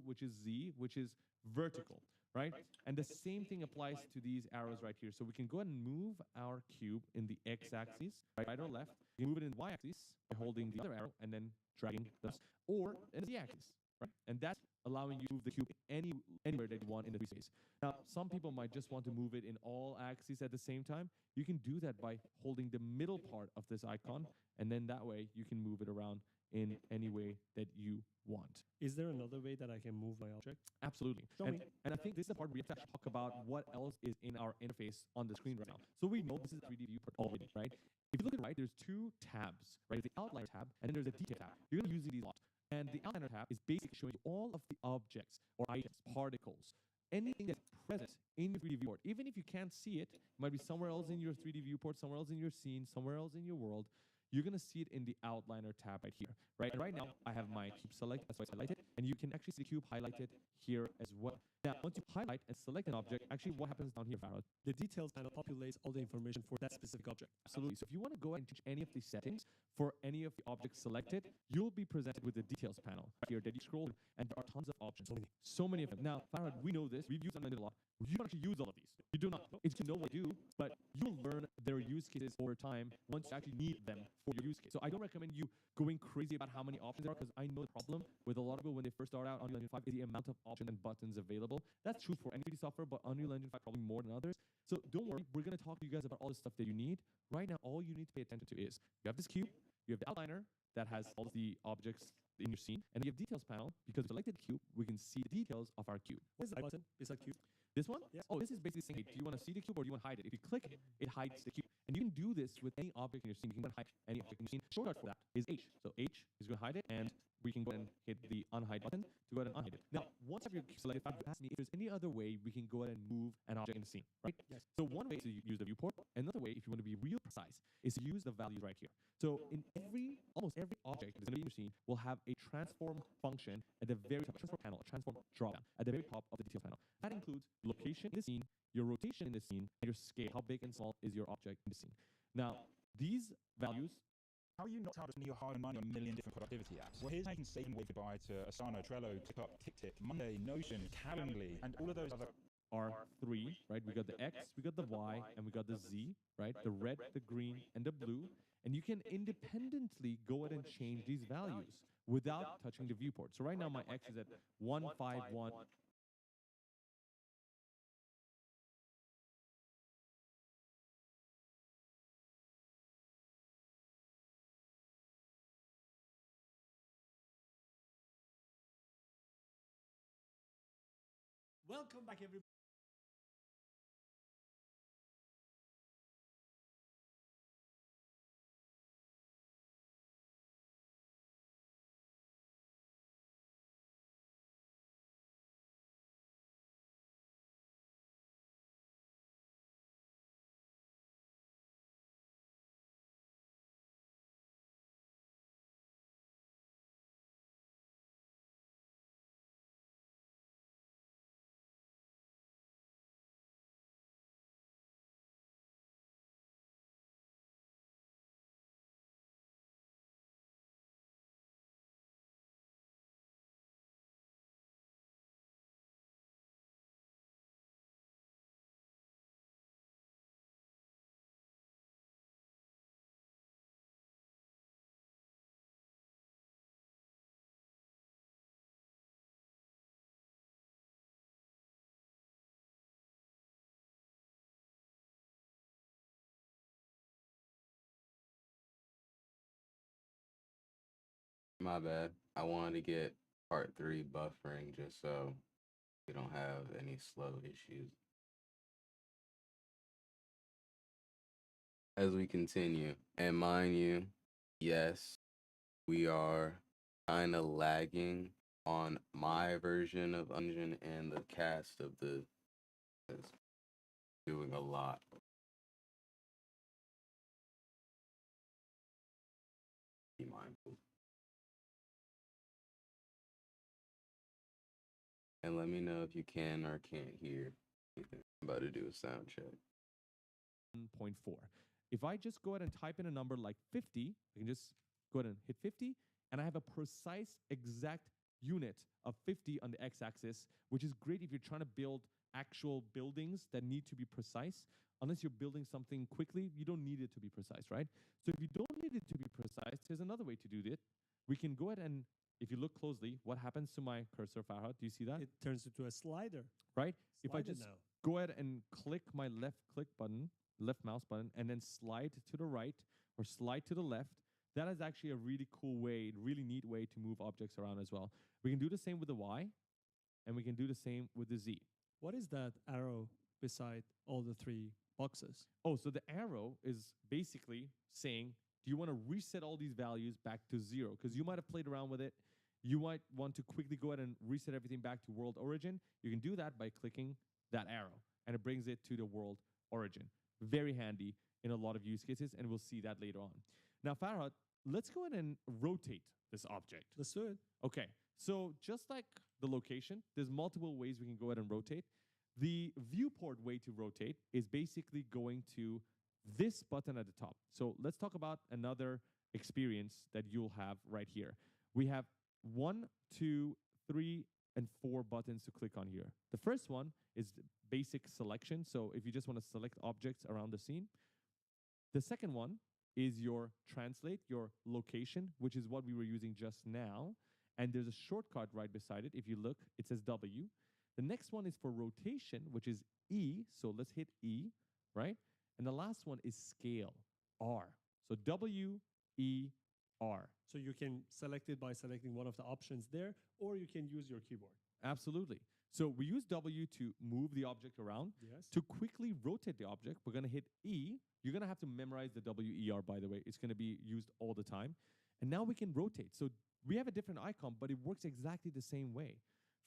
which is Z, which is vertical, right? And the same thing applies to these arrows right here. So we can go ahead and move our cube in the x-axis, right or left. You can move it in the y-axis by holding the other arrow and then dragging this, or in the z-axis, right? And that's allowing you to move the cube anywhere that you want in the 3D space. Now, some people might just want to move it in all axes at the same time. You can do that by holding the middle part of this icon, and then that way you can move it around in any way that you want. Is there another way that I can move my object? Absolutely. Show And, me. and I think this is the part where we have to actually talk about what else is in our interface on the screen right now. So we know this is a 3D viewport already, right? If you look at the right, there's two tabs, right? There's the outliner tab, and then there's a detail tab. You're going to be using these a lot. And the outliner tab is basically showing you all of the objects or items, particles, anything that's present in your 3D viewport. Even if you can't see it, it might be somewhere else in your 3D viewport, somewhere else in your scene, somewhere else in your world. You're going to see it in the outliner tab right here, right? And right now, I have my cube selected, so I select it, and you can actually see the cube highlighted here as well. Now, once you highlight and select an object, actually what happens down here, Farhad? The details panel populates all the information for that specific object. Absolutely. So if you want to go ahead and change any of these settings for any of the objects selected, you'll be presented with the details panel right here that you scroll, and there are tons of options. So many of them. Now, Farhad, we know this. We've used Unlimited a lot. You don't actually use all of these. You do not. It's you know what you do, but you'll learn their use cases over time once you actually need them for your use case. So I don't recommend you going crazy about how many options there are, because I know the problem with a lot of people when they first start out on Unreal Engine 5 is the amount of options and buttons available. That's true for any 3D software, but Unreal Engine 5 probably more than others. So don't worry, we're going to talk to you guys about all the stuff that you need. Right now, all you need to pay attention to is you have this cube, you have the outliner that has all the objects in your scene, and you have details panel. Because we selected the cube, we can see the details of our cube. What is the button beside cube? This one? Yes. Oh, this is basically saying, hey, do you want to see the cube or do you want to hide it? If you click it, it hides the cube. And you can do this with any object in your scene. You can hide any object in your scene. Shortcut for that is H. So H is going to hide it, and we can go ahead and hit the unhide button to go ahead and unhide it. Now, once I have your cube selected, you ask me if there's any other way we can go ahead and move an object in the scene, right? Yes. So one way is to use the viewport. Another way, if you want to be real precise, is to use the values right here. So in almost every object that's going to be in your scene will have a transform function at the very top, a transform panel, a transform dropdown at the very top of the details panel. That includes location in the scene, your rotation in the scene, and your scale. How big and small is your object in the scene? Now, these values. How are you not spending your hard money on a million different productivity apps? Well, here's how you can say wave goodbye to Asana, Trello, TipUp, TickTick, Monday, Notion, Calendly, and all of those other R3, right? We got the X, we got the Y, and we got the Z, right? The red, the green, and the blue. And you can independently go ahead and change these values without touching the viewport. So right now my X is at 151. Welcome back, everybody. My bad. I wanted to get part 3 buffering just so we don't have any slow issues. As we continue, and mind you, yes, we are kind of lagging on my version of Unreal, and the cast of the is doing a lot. Be mindful. And let me know if you can or can't hear anything. I'm about to do a sound check. 1.4. If I just go ahead and type in a number like 50, I can just go ahead and hit 50, and I have a precise, exact unit of 50 on the x-axis, which is great if you're trying to build actual buildings that need to be precise. Unless you're building something quickly, you don't need it to be precise, right? So if you don't need it to be precise, there's another way to do it. We can go ahead and, if you look closely, what happens to my cursor, Farhad? Do you see that? It turns into a slider. Right? If I Slider just now. go ahead and click my left click button, left mouse button, and then slide to the right or slide to the left, that is actually a really cool way, really neat way to move objects around as well. We can do the same with the Y, and we can do the same with the Z. What is that arrow beside all the three boxes? Oh, so the arrow is basically saying, do you want to reset all these values back to 0? Because you might have played around with it. You might want to quickly go ahead and reset everything back to world origin. You can do that by clicking that arrow, and it brings it to the world origin. Very handy in a lot of use cases, and we'll see that later on. Now, Farhad, let's go ahead and rotate this object. Let's do it. Okay, so just like the location, there's multiple ways we can go ahead and rotate. The viewport way to rotate is basically going to this button at the top. So let's talk about another experience that you'll have right here. We have 1, 2, 3, and 4 buttons to click on here. The first one is basic selection. So if you just want to select objects around the scene. The second one is your translate, your location, which is what we were using just now. And there's a shortcut right beside it. If you look, it says W. The next one is for rotation, which is E. So let's hit E, right? And the last one is scale, R. So W, E, R. So you can select it by selecting one of the options there, or you can use your keyboard. Absolutely. So we use W to move the object around. Yes. To quickly rotate the object, we're going to hit E. You're going to have to memorize the WER, by the way. It's going to be used all the time. And now we can rotate. So we have a different icon, but it works exactly the same way.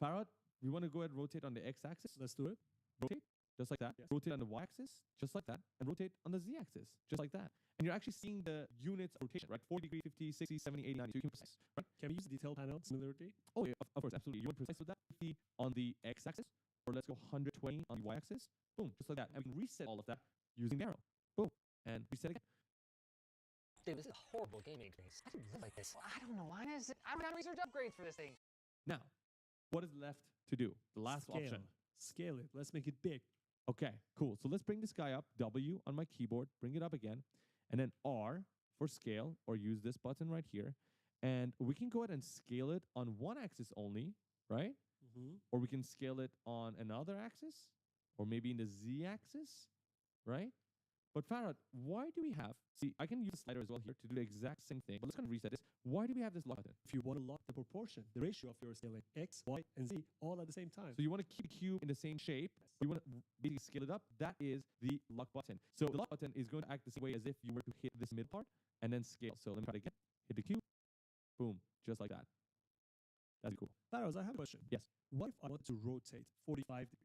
Farhad, we want to go ahead and rotate on the X-axis. Let's do it. Rotate, just like that. Yes. Rotate on the Y-axis, just like that. And rotate on the Z-axis, just like that. And you're actually seeing the units of rotation, right? 40 degree, 50, 60, 70, 80, 90. So you can precise, right? Can we use the detail panel to rotate? Oh, yeah, of course, absolutely. You want precise with that 50 on the X-axis, or let's go 120 on the Y-axis. Boom, just like that. And we can reset all of that using the arrow. Boom, and reset again. Dude, this is a horrible gaming experience. I didn't live like this. I don't know. Why is it? I don't have research upgrades for this thing. Now, what is left to do? The last Scale. option. Scale it. Let's make it big. Okay, cool. So let's bring this guy up. W on my keyboard. Bring it up again. And then R for scale, or use this button right here. And we can go ahead and scale it on one axis only, right? Or we can scale it on another axis, or maybe in the Z-axis, right? But Farhad, why do we have, see, I can use the slider as well here to do the exact same thing, but let's kind of reset this. Why do we have this lock button? If you want to lock the proportion, the ratio of your scaling, X, Y, and Z, all at the same time. So you want to keep the cube in the same shape, but you want to basically scale it up. That is the lock button. So the lock button is going to act the same way as if you were to hit this mid part and then scale. So let me try it again. Hit the cube. Boom. Just like that. That's cool. Faraz, I have a question. Yes. What if I wanted to rotate 45 degrees?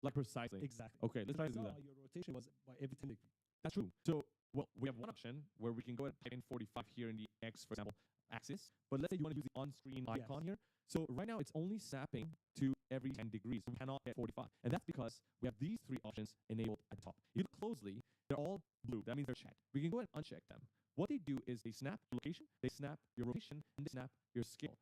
Like precisely. Exactly. Okay, let's try to do that. Your rotation was by every 10 degrees. That's true. So, well, we have one option where we can go ahead and type in 45 here in the X, for example, axis. But let's say you want to use the on-screen icon here. So right now it's only snapping to every 10 degrees. So we cannot get 45. And that's because we have these 3 options enabled at the top. If you look closely, they're all blue. That means they're checked. We can go ahead and uncheck them. What they do is they snap your location, they snap your rotation, and they snap your scale.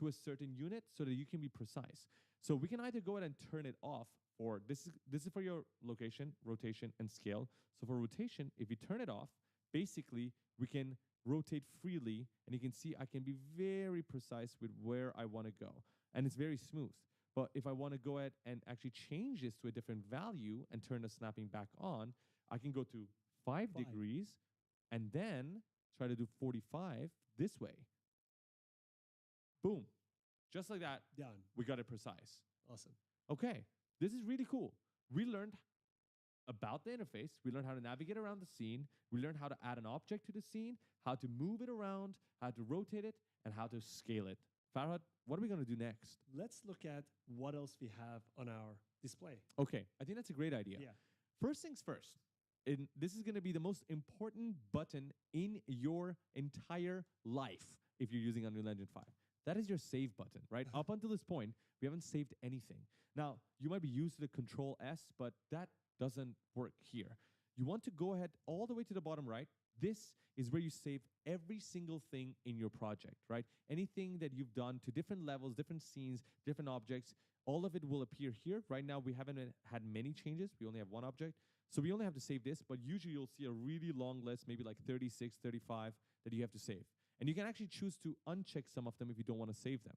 to a certain unit so that you can be precise. So we can either go ahead and turn it off, or this is for your location, rotation, and scale. So for rotation, if you turn it off, basically we can rotate freely, and you can see I can be very precise with where I want to go, and it's very smooth. But if I want to go ahead and actually change this to a different value and turn the snapping back on, I can go to 5 degrees and then try to do 45 this way. Boom. Just like that, Done. we got it precise. Awesome. Okay, this is really cool. We learned about the interface. We learned how to navigate around the scene. We learned how to add an object to the scene, how to move it around, how to rotate it, and how to scale it. Farhad, what are we going to do next? Let's look at what else we have on our display. Okay, I think that's a great idea. Yeah. First things first, this is going to be the most important button in your entire life if you're using Unreal Engine 5. That is your save button, right? Up until this point, we haven't saved anything. Now, you might be used to the Control S, but that doesn't work here. You want to go ahead all the way to the bottom right. This is where you save every single thing in your project, right? Anything that you've done to different levels, different scenes, different objects, all of it will appear here. Right now, we haven't had many changes. We only have one object. So we only have to save this, but usually you'll see a really long list, maybe like 36, 35, that you have to save. And you can actually choose to uncheck some of them if you don't want to save them.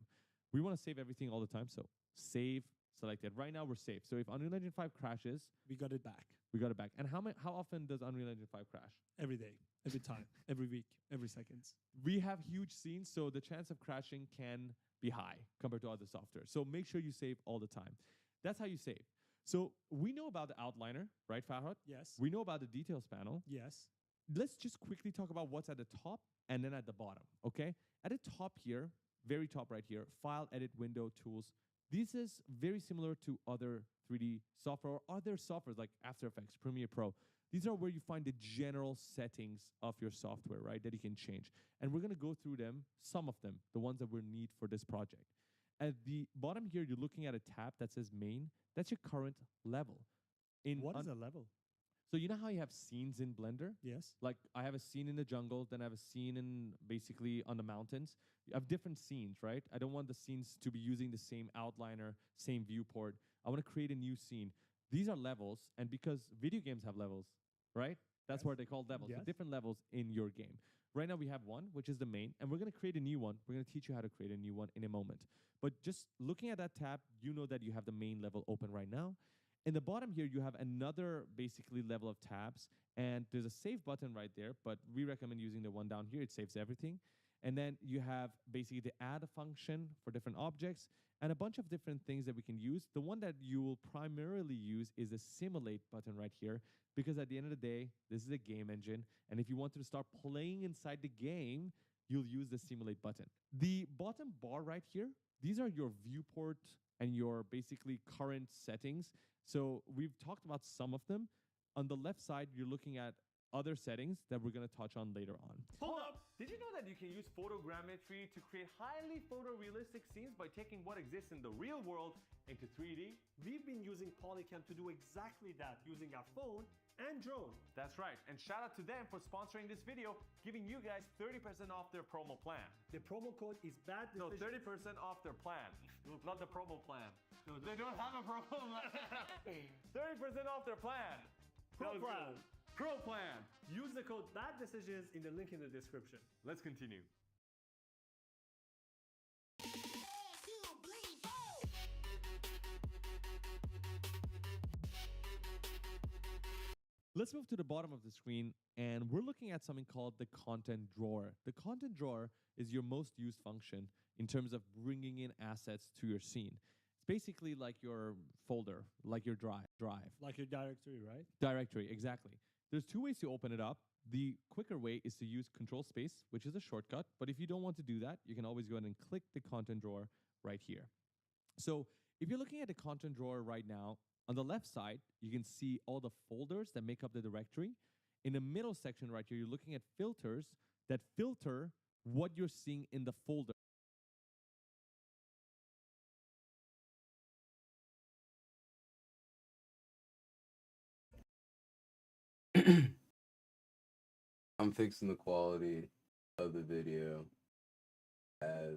We want to save everything all the time, so save, selected. Right now, we're safe. So if Unreal Engine 5 crashes, we got it back. We got it back. And how often does Unreal Engine 5 crash? Every day, every time, every week, every seconds. We have huge scenes, so the chance of crashing can be high compared to other software. So make sure you save all the time. That's how you save. So we know about the outliner, right, Farhad? Yes. We know about the details panel. Yes. Let's just quickly talk about what's at the top and then at the bottom, okay? At the top here, very top right here, File, Edit, Window, Tools. This is very similar to other 3D software or other softwares like After Effects, Premiere Pro. These are where you find the general settings of your software, right, that you can change. And we're going to go through them, some of them, the ones that we need for this project. At the bottom here, you're looking at a tab that says Main. That's your current level. What is a level? So you know how you have scenes in Blender? Yes. Like I have a scene in the jungle, then I have a scene in basically on the mountains. You have different scenes, right? I don't want the scenes to be using the same outliner, same viewport. I want to create a new scene. These are levels, and because video games have levels, right? That's why they're called levels. Yes. So different levels in your game. Right now we have one, which is the main, and we're going to create a new one. We're going to teach you how to create a new one in a moment. But just looking at that tab, you know that you have the main level open right now. In the bottom here, you have another basically level of tabs, and there's a save button right there, but we recommend using the one down here. It saves everything. And then you have basically the add function for different objects and a bunch of different things that we can use. The one that you will primarily use is the simulate button right here, because at the end of the day, this is a game engine. And if you wanted to start playing inside the game, you'll use the simulate button. The bottom bar right here, these are your viewport and your basically current settings. So we've talked about some of them. On the left side, you're looking at other settings that we're going to touch on later on. Hold up! Did you know that you can use photogrammetry to create highly photorealistic scenes by taking what exists in the real world into 3D? We've been using Polycam to do exactly that using our phone and drone. That's right, and shout out to them for sponsoring this video, giving you guys 30% off their promo plan. The promo code is bad. No, 30% off their plan, not the promo plan. No, they don't have a promo plan. 30% off their plan. Pro plan. Pro plan. Use the code Bad Decisions in the link in the description. Let's continue. Let's move to the bottom of the screen, and we're looking at something called the content drawer. The content drawer is your most used function in terms of bringing in assets to your scene. It's basically like your folder, like your drive. Like your directory, right? Directory, exactly. There's two ways to open it up. The quicker way is to use Control Space, which is a shortcut. But if you don't want to do that, you can always go ahead and click the content drawer right here. So if you're looking at the content drawer right now, on the left side, you can see all the folders that make up the directory. In the middle section right here, you're looking at filters that filter what you're seeing in the folder. I'm fixing the quality of the video as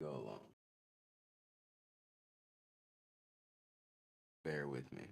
go along. Bear with me.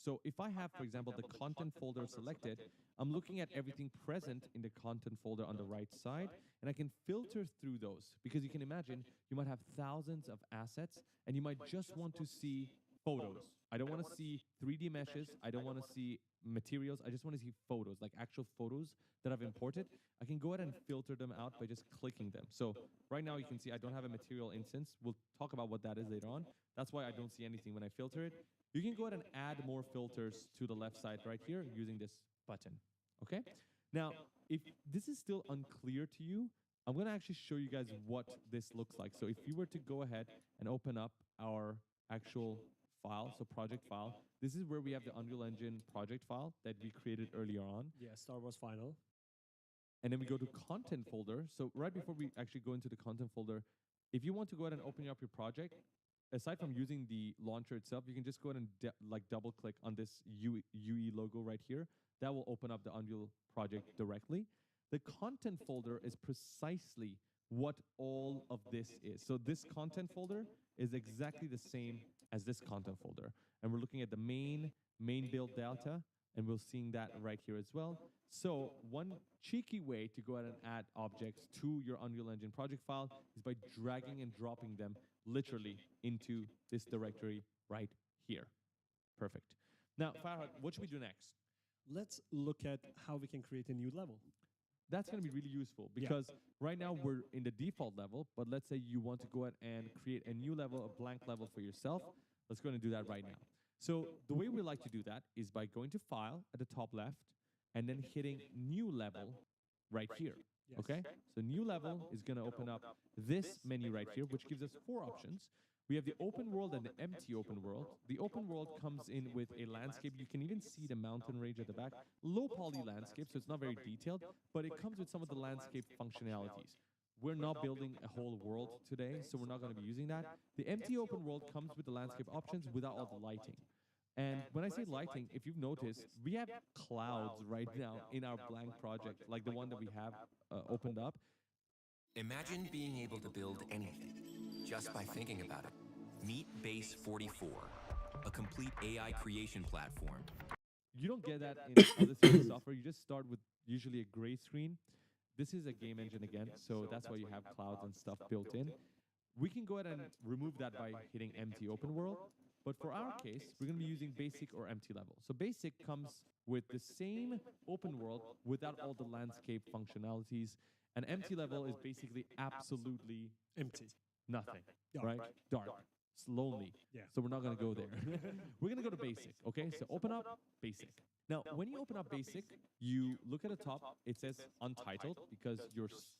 So if I have, for example, the content folder selected, I'm looking at everything present in the content folder on the right side, and I can filter through those because you can imagine you might have thousands of assets and you might just want to see photos. I don't want to see 3D meshes. I don't want to see materials. I just want to see photos, like actual photos that I've imported. I can go ahead and filter them out by just clicking them. So right now you can see I don't have a material instance. We'll talk about what that is later on. That's why I don't see anything when I filter it. You can go ahead and add more filters to the left side right here using this button, okay? Now, if this is still unclear to you, I'm gonna actually show you guys what this looks like. So if you were to go ahead and open up our actual file, so project file, this is where we have the Unreal Engine project file that we created earlier on. Yeah, Star Wars Final. And then we go to content folder. So right before we actually go into the content folder, if you want to go ahead and open up your project, aside from using the launcher itself, you can just go ahead and like double click on this UE logo right here. That will open up the Unreal project directly. The content folder is precisely what all of this is. So this content folder is exactly the same as this content folder. And we're looking at the main build data, and we're seeing that right here as well. So one cheeky way to go ahead and add objects to your Unreal Engine project file is by dragging and dropping them literally into this directory right here. Perfect. Now, Farhad, what should we do next? Let's look at how we can create a new level. That's going to be really useful because right now we're in the default level, but let's say you want to go ahead and create a new level, a blank level for yourself. Let's go ahead and do that right now. So the way we like to do that is by going to File at the top left and then hitting New Level right here. Yes. Okay? So New Level is going to open up this menu right here, which gives us 4 options. We have the open world and the empty open world. The open world comes in with a landscape. You can even see the mountain range at the back. Low poly landscape, so it's not very detailed, but it comes with some of the landscape functionalities. We're not building a whole world today, so we're not going to be using that. The empty open world comes with the landscape options without all the lighting. And when I say lighting, if you've noticed, we have clouds right now in our blank project, like the one that we have opened up. Imagine being able to build anything just by thinking about it. Meet Base 44, a complete AI creation platform. You don't get that in other CS software. You just start with usually a gray screen. This is a game engine again, so that's why you have clouds and stuff built in. We can go ahead and remove that by hitting empty open world. But for our case, we're going to be using basic or empty level. So basic comes with the same open world without all the landscape functionalities. And empty level is basically absolutely empty. Nothing, Dark. right? Dark. It's lonely. Yeah. So we're not going to go there. We're going to go to basic, okay? So open up, basic. Now, when you open up basic, you look at the top, it says untitled because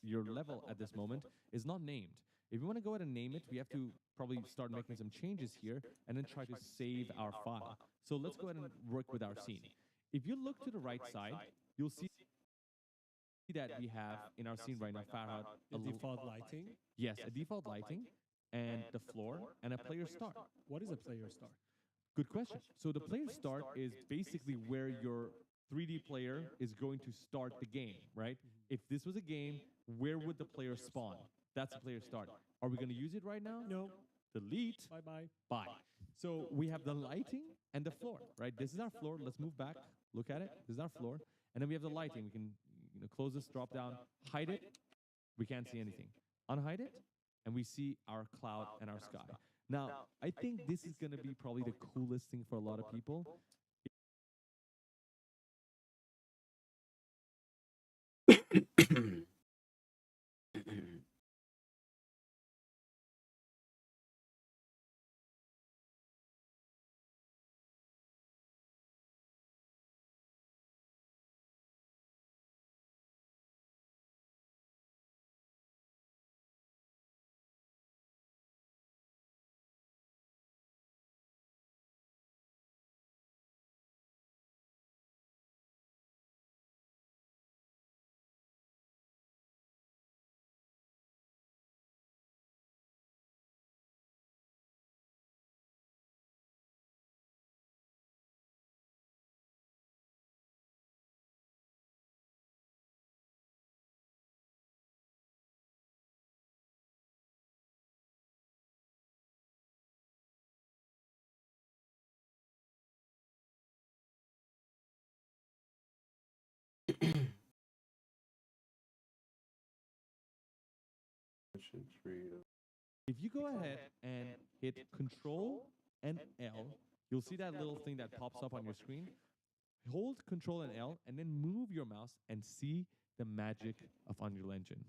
your level at this moment is not named. If you want to go ahead and name it, we have to probably start making some changes here and then try to save our file. So let's go ahead and work with our scene. If you look to the right side, you'll see that we have in our scene right now, Farhad, The default lighting. yes, a default lighting and the floor and a player start. What is a player start? Good question. So the player start is basically where your 3D player is going to start the game, right? If this was a game, where would the player spawn? That's the player start. Are we going to use it right now? No. Delete. Bye-bye. Bye. So we have the lighting and the floor, right? This is our floor. Let's move back. Look at it. This is our floor. And then we have the lighting. We can close this, drop down, hide it. We can't see anything. Unhide it, and we see our cloud and our sky. Now, I think this is going to be probably the coolest thing for a lot of people. If you go ahead and hit Control and L, you'll see that little thing that pops up on your screen. Hold Control and L and then move your mouse and see the magic of Unreal Engine.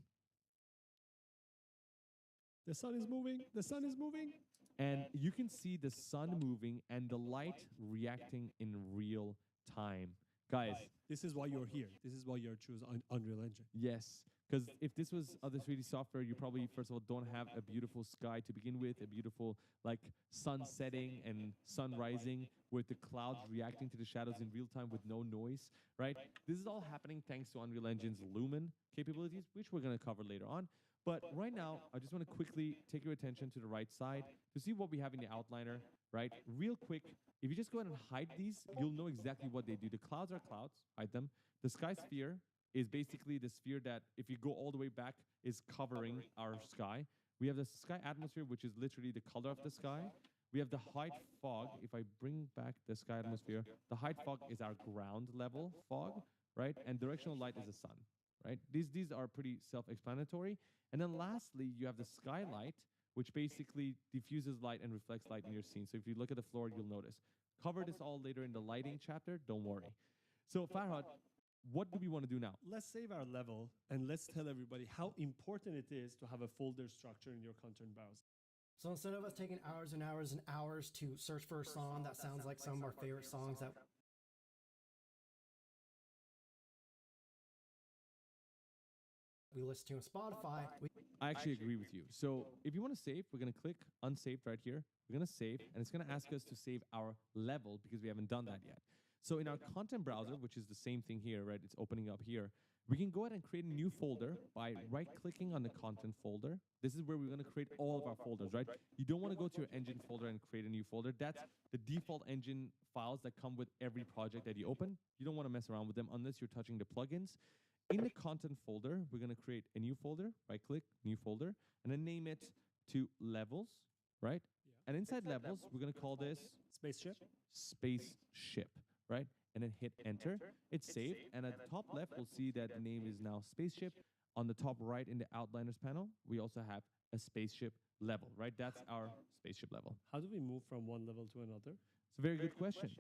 The sun is moving. The sun is moving. And you can see the sun moving and the light reacting in real time. Guys, this is why you're here. This is why you're choosing Unreal Engine. yes. Because if this was other 3D software, you probably, first of all, don't have a beautiful sky to begin with, a beautiful like sun setting and sun rising with the clouds reacting to the shadows in real time with no noise, right? This is all happening thanks to Unreal Engine's Lumen capabilities, which we're going to cover later on. But right now, I just want to quickly take your attention to the right side to see what we have in the outliner, right? Real quick, if you just go ahead and hide these, you'll know exactly what they do. The clouds are clouds, hide them. The sky sphere is basically the sphere that, if you go all the way back, is covering our sky. We have the sky atmosphere, which is literally the color of the sky. We have the height fog. If I bring back the sky atmosphere, the height fog is our ground level fog, right? And directional light is the sun, right? These are pretty self-explanatory. And then lastly, you have the skylight, which basically diffuses light and reflects light in your scene. So if you look at the floor, you'll notice. Cover this all later in the lighting chapter, don't worry. So Farhad, what do we want to do now? Let's save our level and let's tell everybody how important it is to have a folder structure in your content browser. So instead of us taking hours and hours and hours to search for a song that sounds like some of our favorite songs that we listen to on Spotify, I actually agree with you. So if you want to save, we're going to click unsaved right here. We're going to save, and it's going to ask us to save our level because we haven't done that yet. So in our content browser, which is the same thing here, right? It's opening up here. We can go ahead and create a new folder by right-clicking on the content folder. This is where we're going to create all of our folders, right? You don't want to go to your engine folder and create a new folder. That's the default engine files that come with every project that you open. You don't want to mess around with them unless you're touching the plugins. In the content folder, we're going to create a new folder, right-click, new folder, and then name it to levels, right? Yeah. And inside levels, we're going to call this Spaceship. Spaceship, right? And then hit enter. It's saved. And at the top left, we'll see that the name is now Spaceship. On the top right in the Outliners panel, we also have a Spaceship level, right? That's our Spaceship level. How do we move from one level to another? It's a very good question.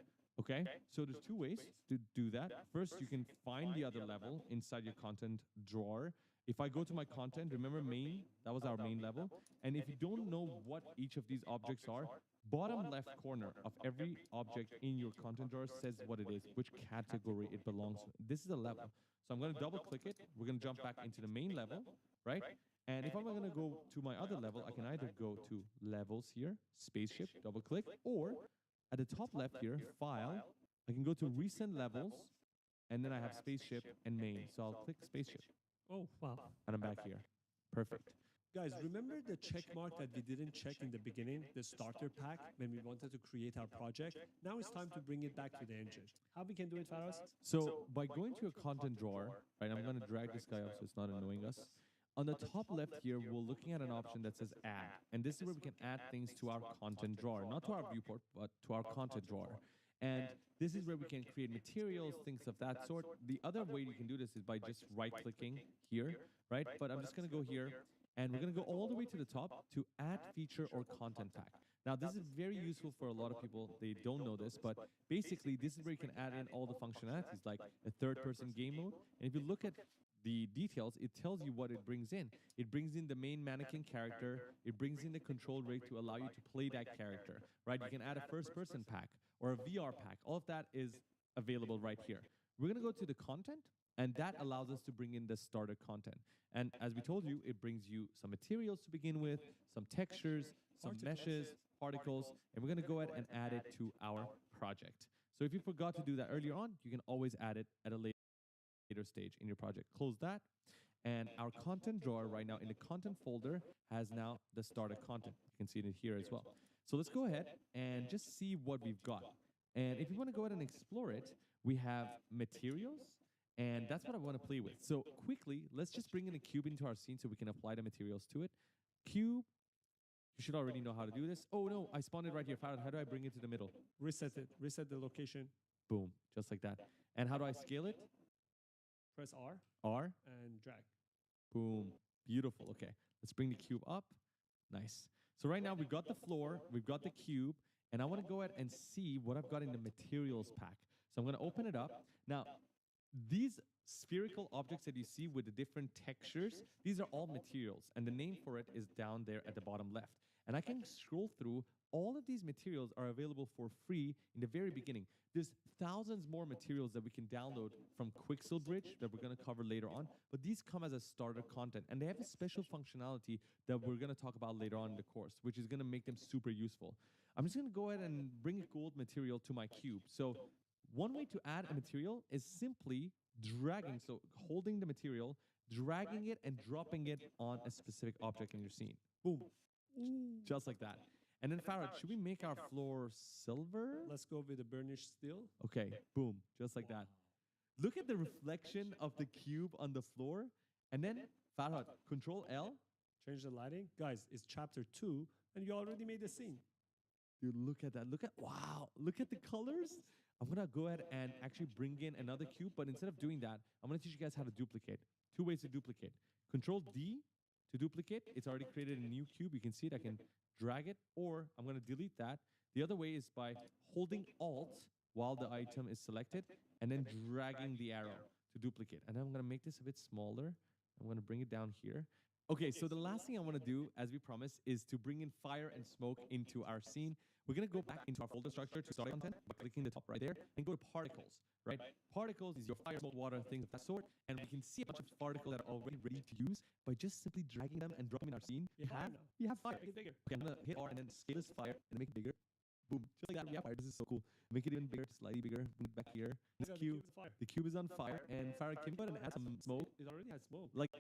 Okay, so there's two ways to do that. First, you can find the other level inside your content drawer. If I go to my content, remember main, that was our main level. And if you don't know what each of these objects are, bottom left corner of every object in your content drawer says what it is, which category it belongs to. This is a level. So I'm going to double click it. We're going to jump back into the main level, right? And if I'm going to go to my other level, I can either go to levels here, spaceship, double click, or at the top left here, file, I can go to recent levels, and then I have spaceship and main. So I'll click spaceship. Oh, wow. And I'm back here. Perfect. Guys, remember the check mark that we didn't check in the beginning, the starter pack, when we wanted to create our project? Now it's time to bring it back to the engine. How we can do it, Faraz? So by going to a content drawer, right, I'm going to drag this guy up so it's not annoying us. On the top left here, we're looking at an option that says add. And this is where we can add things to our content drawer, not to our viewport, but to our content drawer. And this is where we can create materials, things of that sort. The other way you can do this is by just right-clicking here, right? But I'm just going to go here, and we're going to go all the way to the top to add feature or content tag. Now, this is very useful for a lot of people. They don't know this, but basically, this is where you can add in all the functionalities, like a third-person game mode. And if you look at the details, it tells you what it brings in. It brings in the main mannequin character. It brings in the control rig to allow you to play that character, right? You can add a first-person pack or a VR pack. All of that is available right here. We're going to go to the content, and that allows us to bring in the starter content. And as we told you, it brings you some materials to begin with, some textures, some meshes, particles, and we're going to go ahead and add it to our project. So if you forgot to do that earlier on, you can always add it at a later stage in your project. Close that. And our content drawer right now in the content folder has now the starter content. You can see it here as well. So let's go ahead and just see what we've got. And if you want to go ahead and explore it, we have materials, and that's what I want to play with. So quickly, let's just bring in a cube into our scene so we can apply the materials to it. Cube. You should already know how to do this. Oh no, I spawned it right here. How do I bring it to the middle? Reset it. Reset the location. Boom, just like that. And how do I scale it? Press R. R. And drag. Boom, beautiful. Okay, let's bring the cube up. Nice. So right now we've got the floor, we've got the cube, and I want to go ahead and see what I've got in the materials pack. So I'm going to open it up. Now, these spherical objects that you see with the different textures, these are all materials, and the name for it is down there at the bottom left. And I can scroll through. All of these materials are available for free in the very beginning. There's thousands more materials that we can download from Quixel Bridge that we're going to cover later on, but these come as a starter content, and they have a special functionality that we're going to talk about later on in the course, which is going to make them super useful. I'm just going to go ahead and bring a gold material to my cube. So one way to add a material is simply dragging, so holding the material, dragging it, and dropping it on a specific object in your scene. Boom. Just like that. And then Farad, should we make our floor silver? Let's go with the burnished steel. Okay, boom, just like that. Look at the reflection of the cube on the floor. And then, Farad, Control L. Change the lighting. Guys, it's chapter 2, and you already made the scene. Dude, look at that. Wow, look at the colors. I'm going to go ahead and actually bring in another cube, but instead of doing that, I'm going to teach you guys how to duplicate. 2 ways to duplicate. Control D to duplicate. It's already created a new cube. You can see it. I can drag it, or I'm going to delete that. The other way is by holding Alt while the item is selected, and then dragging the arrow to duplicate. And then I'm going to make this a bit smaller. I'm going to bring it down here. Okay, so the last thing I want to do, as we promised, is to bring in fire and smoke into our scene. We're going to go back into our folder structure to start content by clicking the top right there and go to particles, right? Particles is your fire, smoke, water, things of that sort. And we can see a bunch of particles that are already ready to use by just simply dragging them and dropping in our scene. You have fire. Make it bigger. Okay, I'm going to hit R and then scale this fire and make it bigger. Boom. Just like that, we have fire. This is so cool. Make it even bigger, slightly bigger. Bring it back here. This cube, the cube is on fire. And Farah, can you go ahead and add some smoke? It already has smoke. Like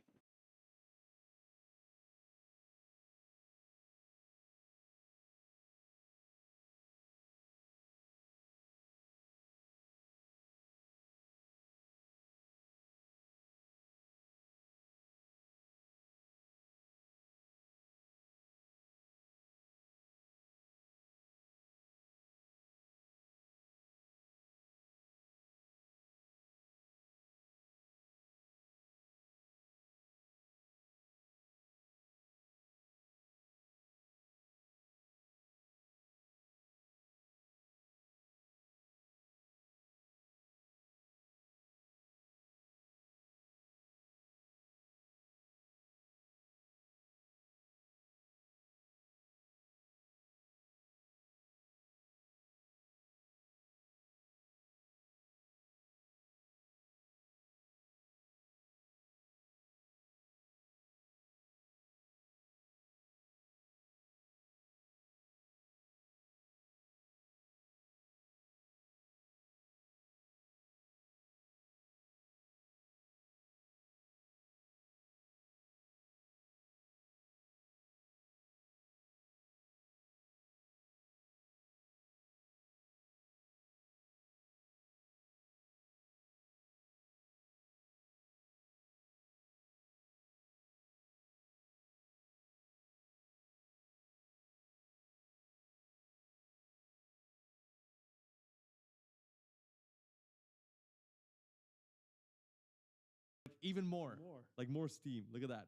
even more. More. Like more steam. Look at that.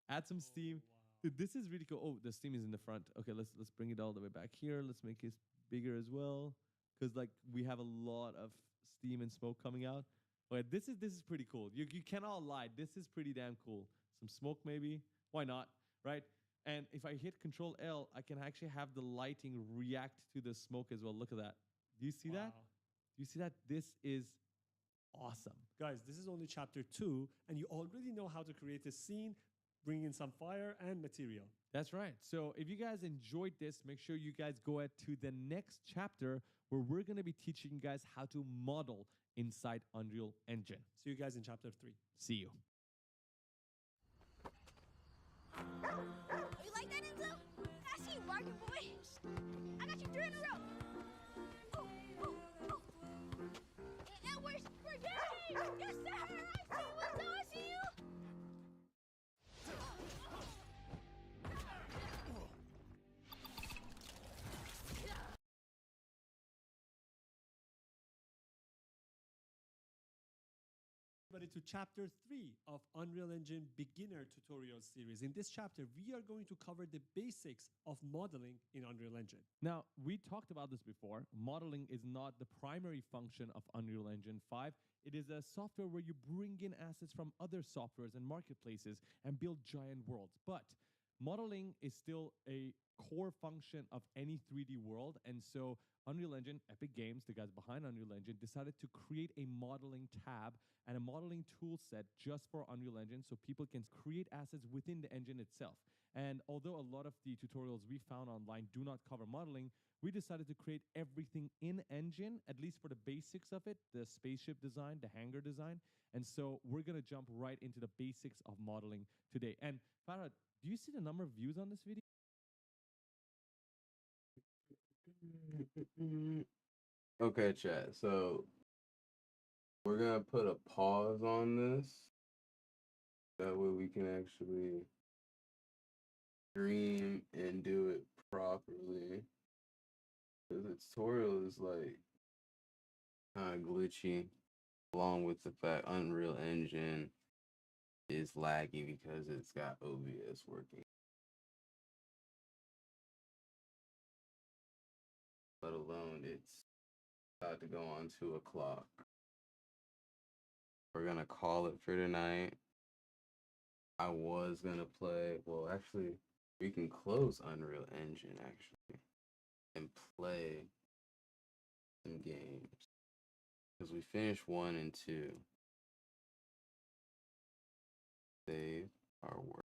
Add some steam. Dude, this is really cool. Oh, the steam is in the front. Okay, let's bring it all the way back here. Let's make it bigger as well, because like we have a lot of steam and smoke coming out. Okay, this is pretty cool. You cannot lie. This is pretty damn cool. Some smoke maybe. Why not? Right? And if I hit Control L, I can actually have the lighting react to the smoke as well. Look at that. Do you see that? Do you see that? This is awesome. Guys, this is only chapter 2, and you already know how to create a scene, bring in some fire and material. That's right. So if you guys enjoyed this, make sure you guys go ahead to the next chapter where we're going to be teaching you guys how to model inside Unreal Engine. See you guys in chapter 3. See you. You like that, Enzo? I see you barking, boy. I got you 3 in a row. Oh, oh, oh. And we're game! Yes, sir! I see you, Enzo. I see you. To chapter 3 of Unreal Engine Beginner Tutorial Series. In this chapter, we are going to cover the basics of modeling in Unreal Engine. Now, we talked about this before. Modeling is not the primary function of Unreal Engine 5. It is a software where you bring in assets from other softwares and marketplaces and build giant worlds. But modeling is still a core function of any 3D world. And so Unreal Engine, Epic Games, the guys behind Unreal Engine, decided to create a modeling tab and a modeling tool set just for Unreal Engine so people can create assets within the engine itself. And although a lot of the tutorials we found online do not cover modeling, we decided to create everything in engine, at least for the basics of it, the spaceship design, the hangar design. And so we're going to jump right into the basics of modeling today. And Farhad, do you see the number of views on this video? Okay, chat. So we're gonna put a pause on this. That way we can actually stream and do it properly. Because the tutorial is like kind of glitchy, along with the fact Unreal Engine is laggy because it's got OBS working. Let alone it's about to go on 2 o'clock. We're gonna call it for tonight. I was gonna play, well, actually, we can close Unreal Engine actually and play some games because we finished 1 and 2. Save our work.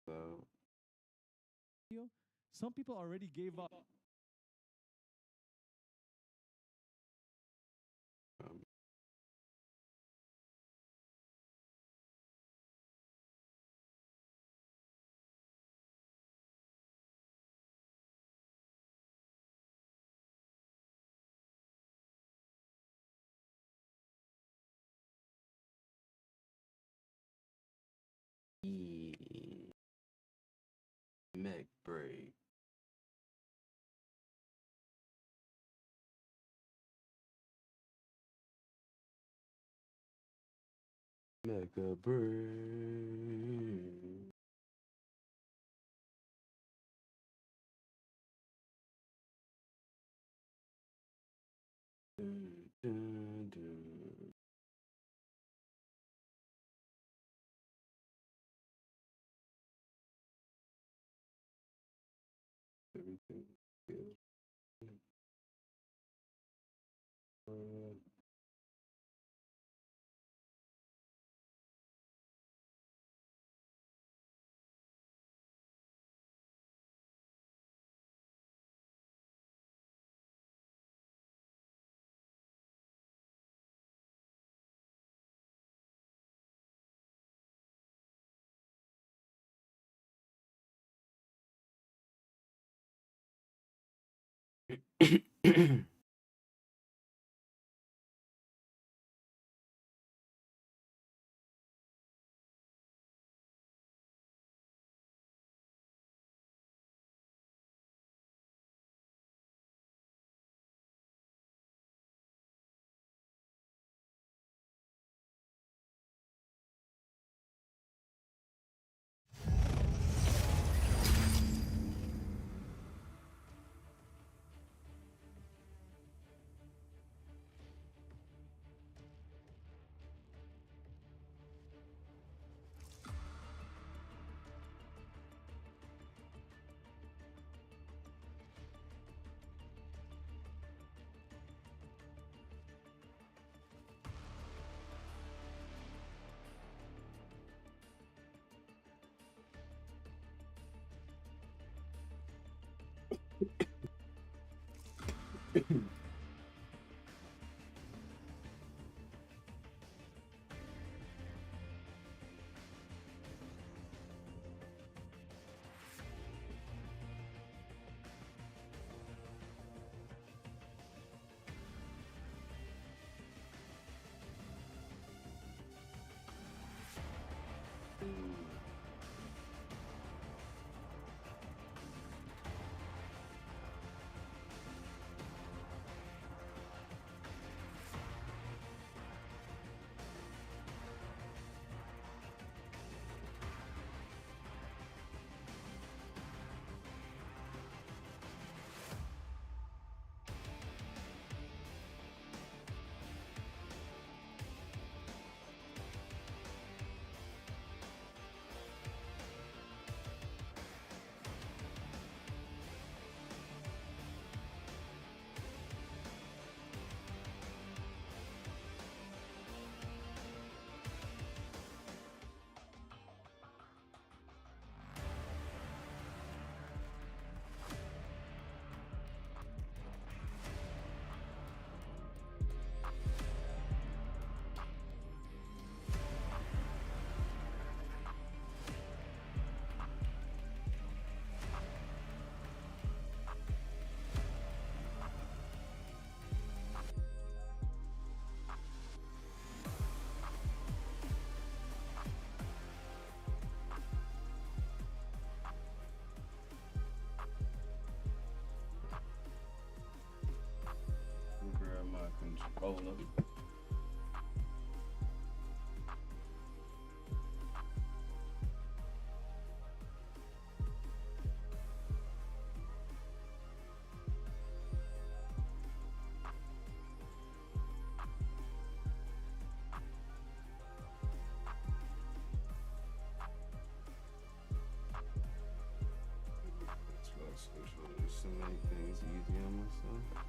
So some people already gave up. MechaBREAK. MechaBREAK. Dun, dun, dun. Everything feels Grab my controller. Just to make things easy on myself.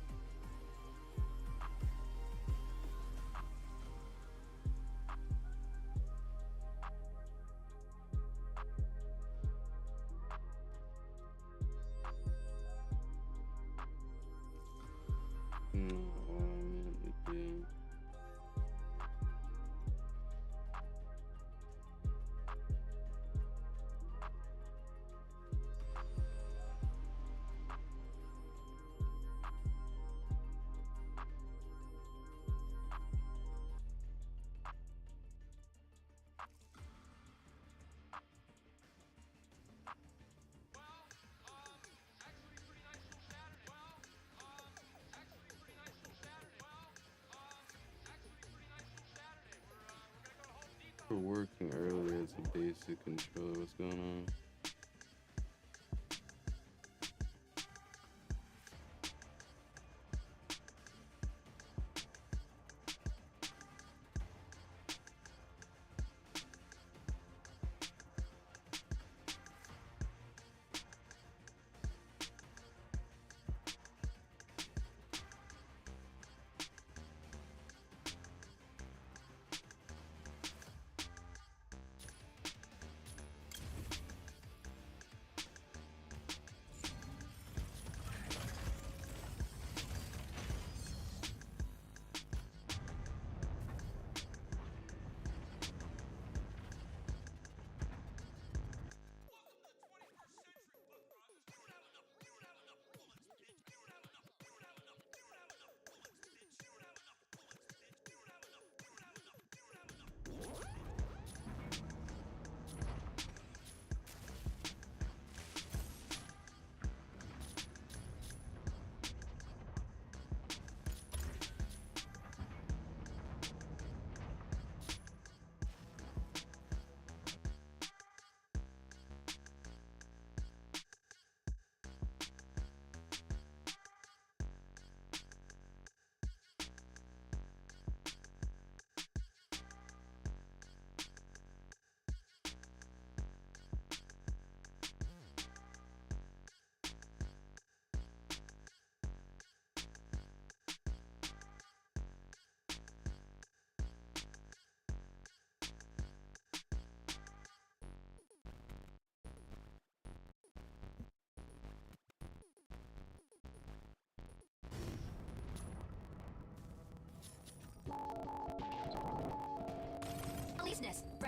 We're working earlier as a basic controller. What's going on?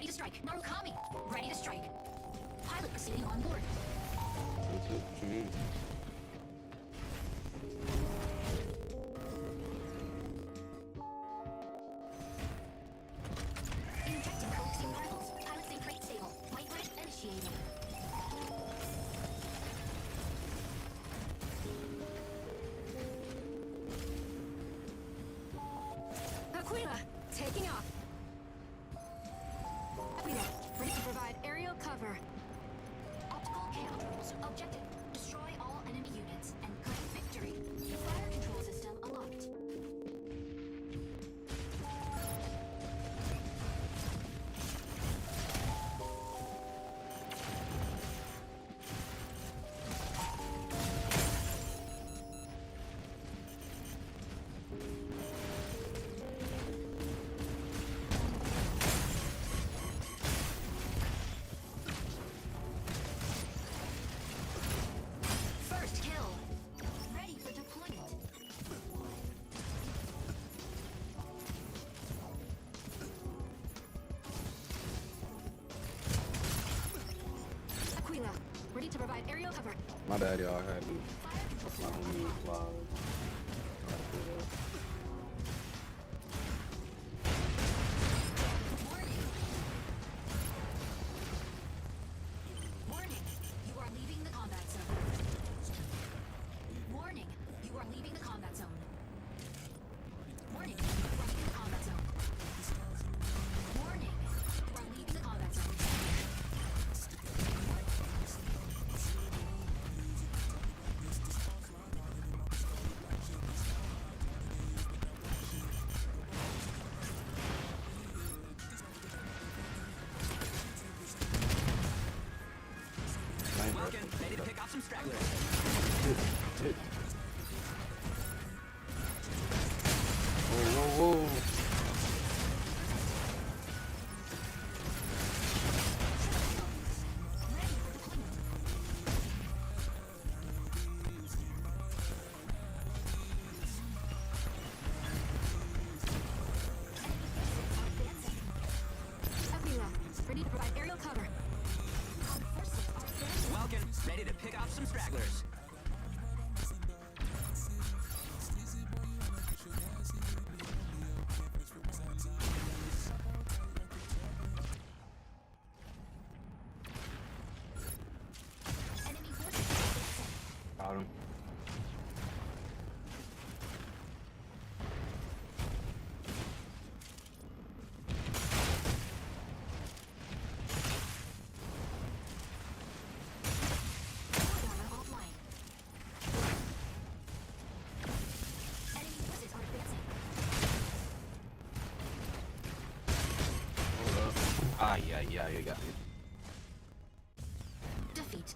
ready to strike. Narukami, ready to strike. Pilot proceeding on board. What you mean? Injecting coaxium particles. Pilot sync rate stable. White bridge initiating. Aquila, taking off. Aquila, ready to provide aerial cover. Optical command rules. Objective: destroy all enemy units and claim victory. Fire control system unlocked. First kill. Ready for deployment. Aquila, ready to provide aerial cover. My bad, y'all. I had to. My homie flies. Warning, you are leaving the combat zone. Warning, you are leaving the combat zone. Warning, you are leaving the combat zone. Warning, you are leaving the combat zone. Welcome, ready to pick off some stragglers. Whoa, whoa, whoa. Aquila, ready to provide aerial cover. Our forces are advancing. Welcome, ready to pick off some stragglers. Enemy forces are advancing. Got him. Armor offline. Enemy forces are advancing. Hold up. Ah, yeah, you got me. Defeat.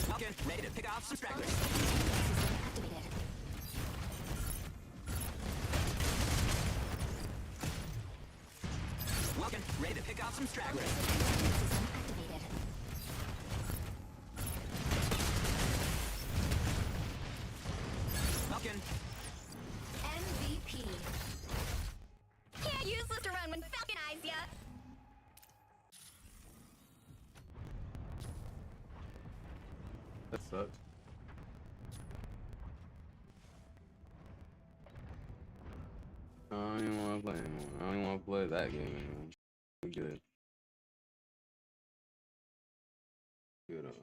Welcome, ready to pick off some stragglers. System activated. Welcome, ready to pick off some stragglers. System activated. Welcome, MVP. Can't use this to run when Falcon eyes ya. That sucks. I don't even want to play anymore. I don't even want to play that game anymore. We good. Good on it.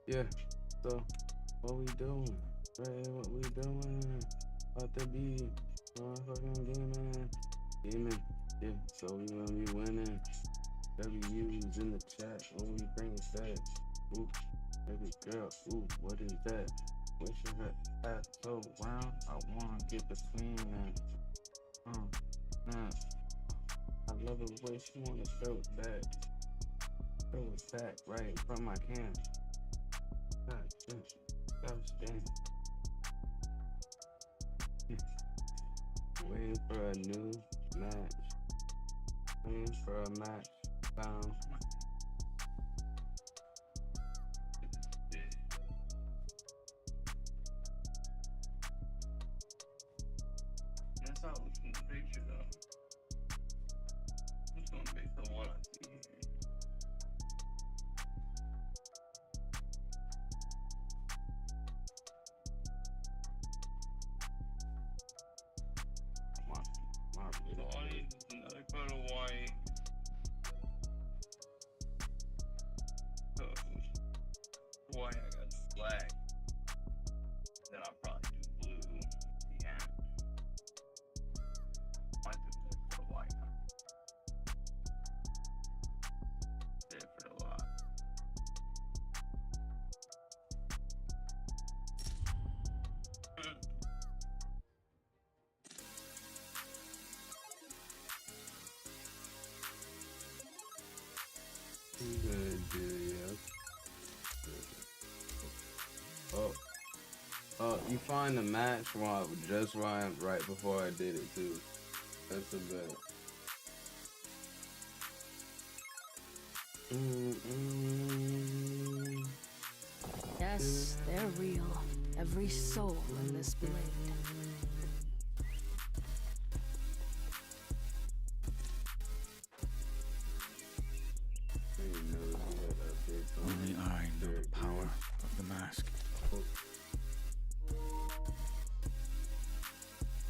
Yeah, so what we doing? Right, what we doing? About to be motherfucking gaming. Yeah, so we gonna be winning. W's in the chat when we bring it back. Ooh, baby girl, ooh, what is that? Wish her ass so round. I wanna get between that. Nah. I love the way she wanna throw it back. Throw it back right from my can. God damn. Waiting for a new match. Waiting for a match. Bound. That's how it's in the picture though. I'm just gonna pick the one I see here. So all I need is another coat of white. White, I got black. Then I'll probably do blue. Yeah. Might do another coat of white. Save for the lot. Good, dude, yeah. Oh, you find the match while just right before I did it too. That's a bet. Yes, they're real. Every soul in this blade. Only I know the power of the mask.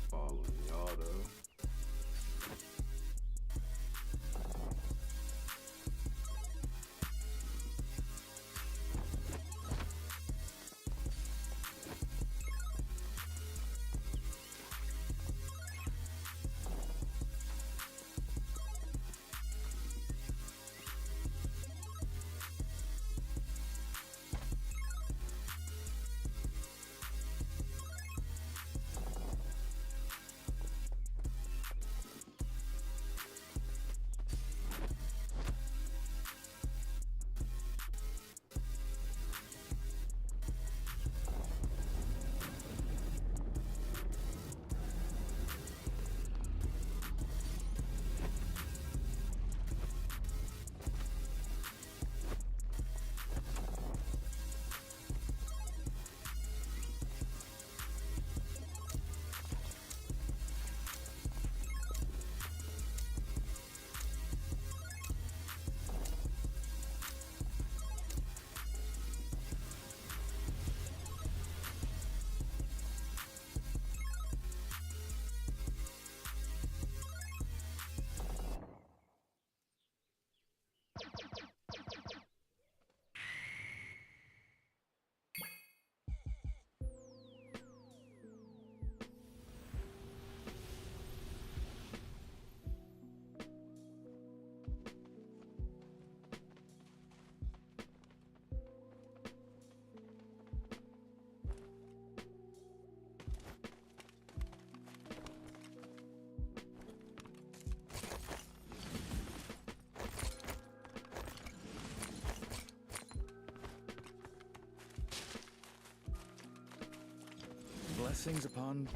Following y'all though. Blessings upon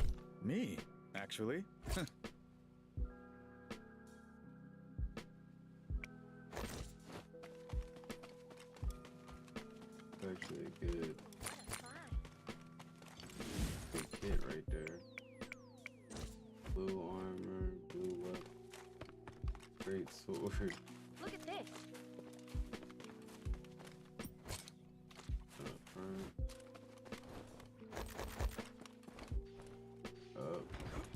me, actually. Actually, good kit right there. Blue armor, blue weapon, great sword. Look at this.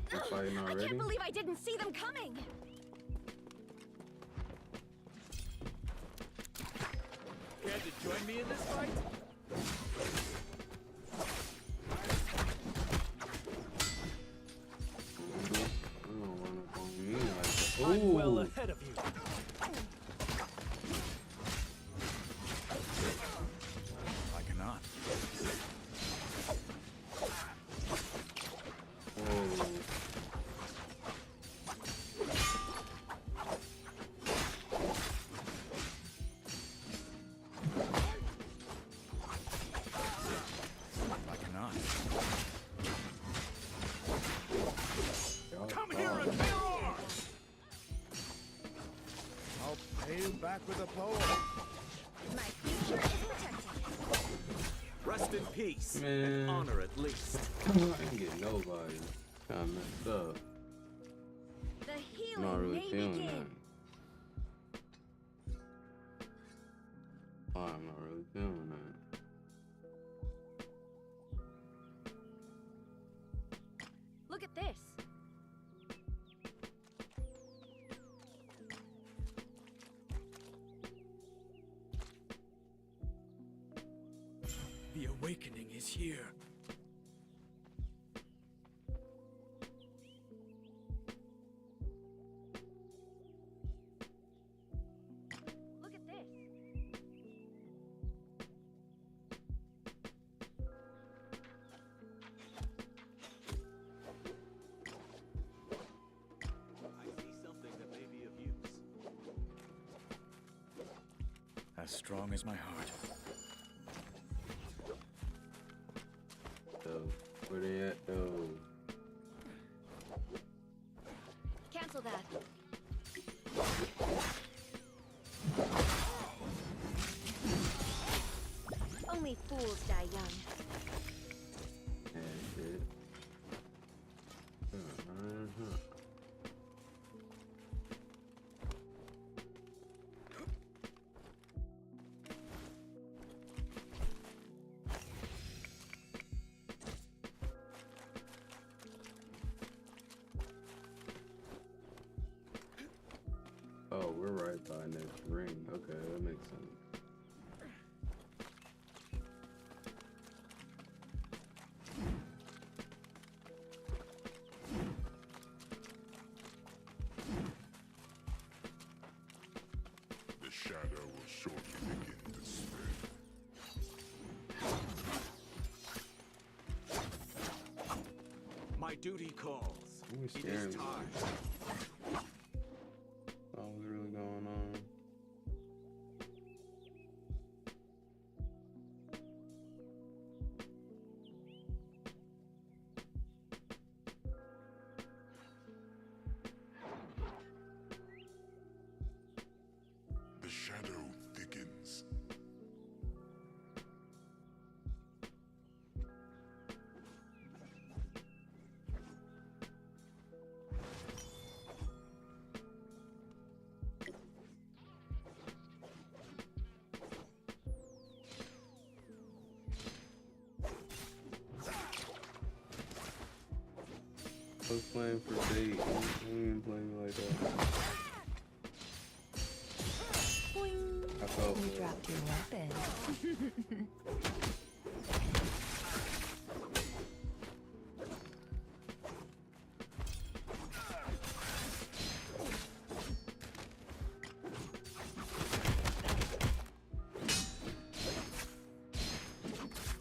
They're fighting I already? can't believe I didn't see them coming. Care to join me in this fight? I'm well ahead of you. I cannot. I cannot. Come here and bear arms! I'll pay you back with a poem. My future is protected. Rest in peace. Man. And honor at least. I ain't get nobody. Kinda messed up. The I'm healing not really may feeling begin. that. Oh, I'm not really feeling that. Look at this. The awakening is here. Look at this. I see something that may be of use. As strong as my heart. So, where they at though? Cancel that. Only fools die young. And shit. Oh, we're right by next ring. Okay, that makes sense. The shadow will shortly begin to spread. My duty calls. Ooh, It scaring is me. time. What was really going on? The shadow thickens. I was playing for bait. I ain't even playing like that. I felt You it. dropped your weapon.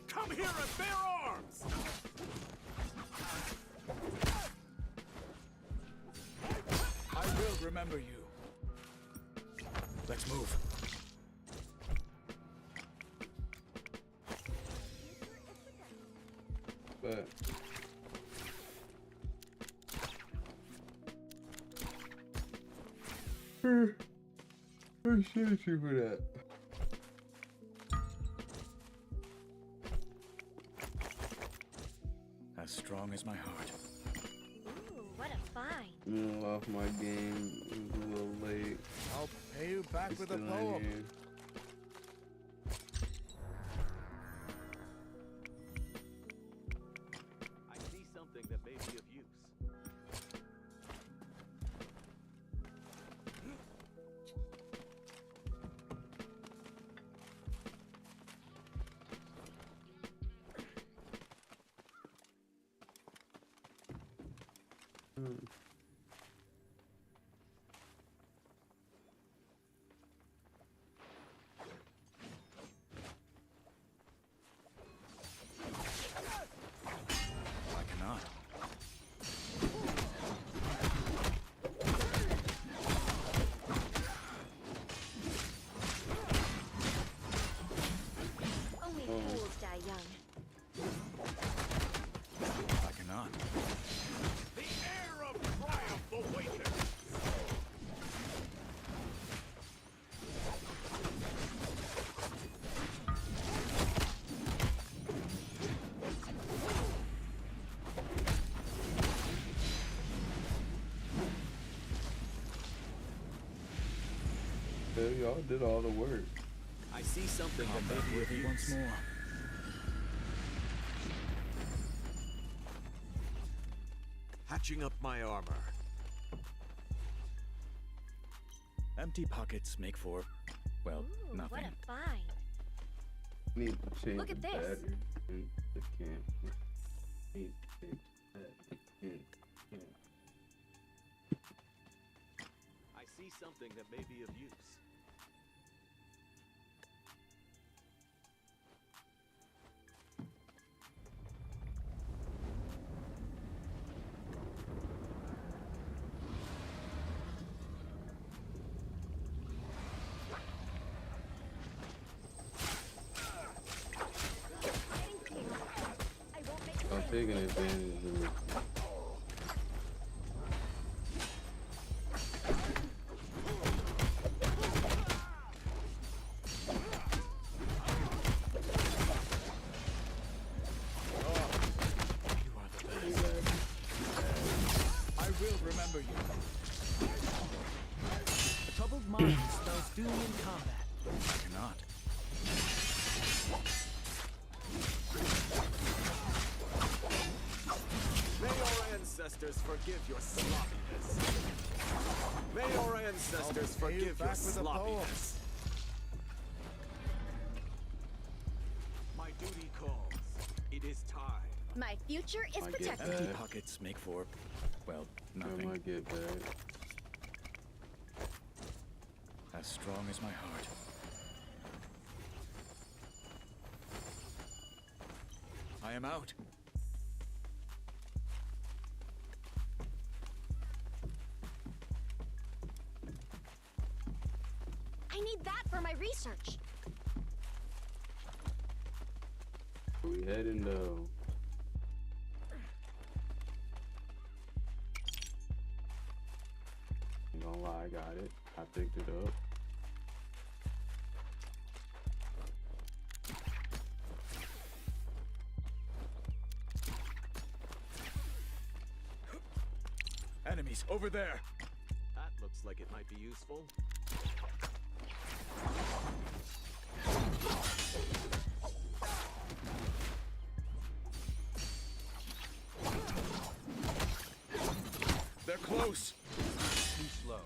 Come here and bear arms! I will remember you. Let's move. But Appreciate you for that. As strong as my heart. Ooh, what a find. Off my game. It was a little late. I'll pay you back It's with a still in poem. here. I see something that may be of use. I cannot. Only fools die young. I cannot. The air of triumph awakens. Yeah, y'all did all the work. I see something that may be of Worthy use. once more. Hatching up my armor. Empty pockets make for, well, Ooh, nothing. what a find. Need to change Look at the this. battery in the camp. Need to change the battery in the camp. I see something that may be of use. I'm taking advantage of it. I will remember you. A troubled mind spells doom in combat. I cannot. May your ancestors forgive your sloppiness. May your ancestors I'll pay you forgive your back with a poem. sloppiness. My duty calls. It is time. My future is I get protected. that. Empty pockets make for, well, I nothing. might get back. As strong as my heart. I am out. I need that for my research. Where we heading though? Ain't gonna lie, I got it. I picked it up. Enemies over there. That looks like it might be useful. They're close. Too slow.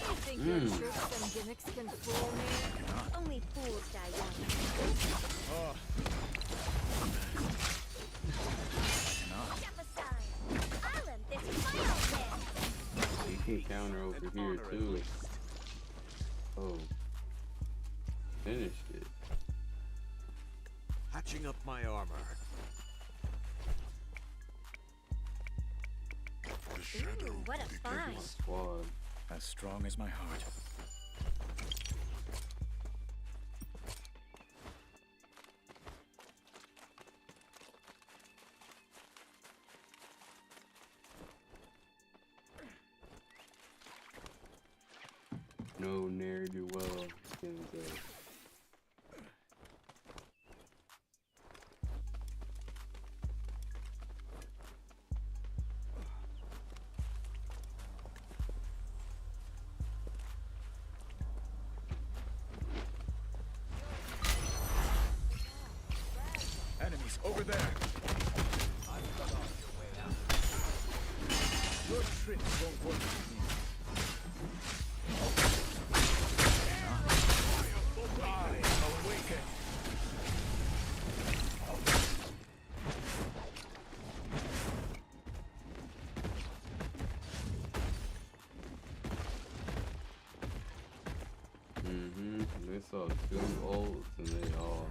You think your tricks and gimmicks can fool me? Only fools die young. Oh. Step aside. I'll end this fire pit. You can counter over here too. Oh. Finished it. Hatching up my armor. The shadow Ooh, what a begins. find. Squad. As strong as my heart. No ne'er do well. Enemies over there. I've cut off your way out. Your tricks won't work with me. I awaken. They saw 2 ults and they all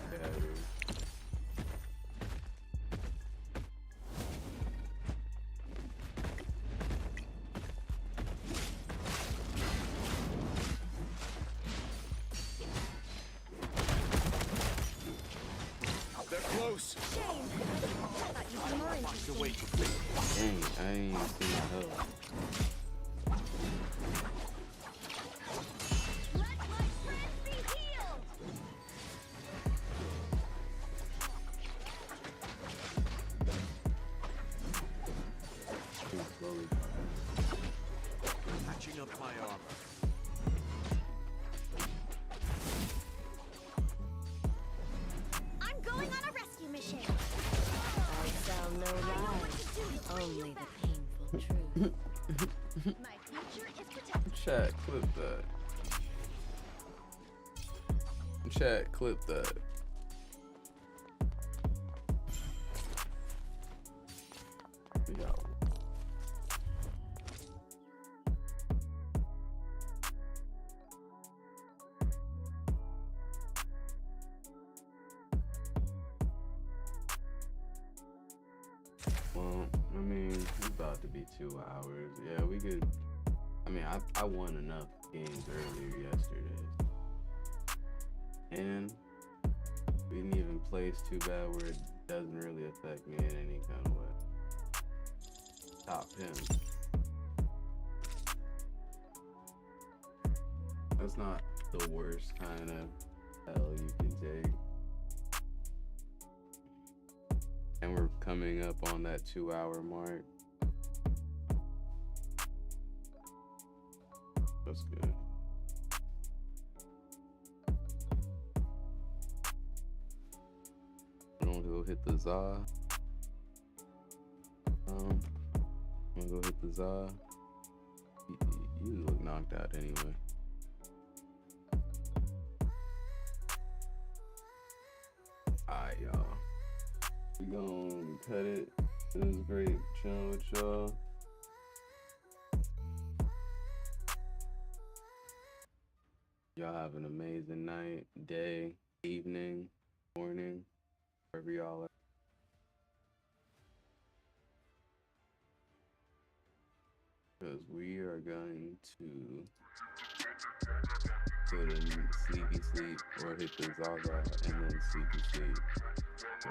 scattered. They're close. Find a way to Dang, I ain't seen the hell. Patching up my armor. I'm going on a rescue mission. I sound no lies, only the painful truth. My future is protected. Chat, clip that. Chat, clip that. Yo. Well, I mean, it's about to be 2 hours. Yeah, we could. I mean, I won enough games earlier yesterday. And we didn't even place too bad where it doesn't really affect me in any kind of way. Top 10. That's not the worst kind of hell you can take. And we're coming up on that 2-hour mark. That's good. I'm gonna go hit the Za. I'm gonna go hit the Za. You look knocked out anyway. Alright, y'all. We gonna cut it. It was great chilling with y'all. Y'all have an amazing night, day, evening, morning, wherever y'all are. Because we are going to go to sleepy sleep or hit the Zaza and then sleepy sleep. So,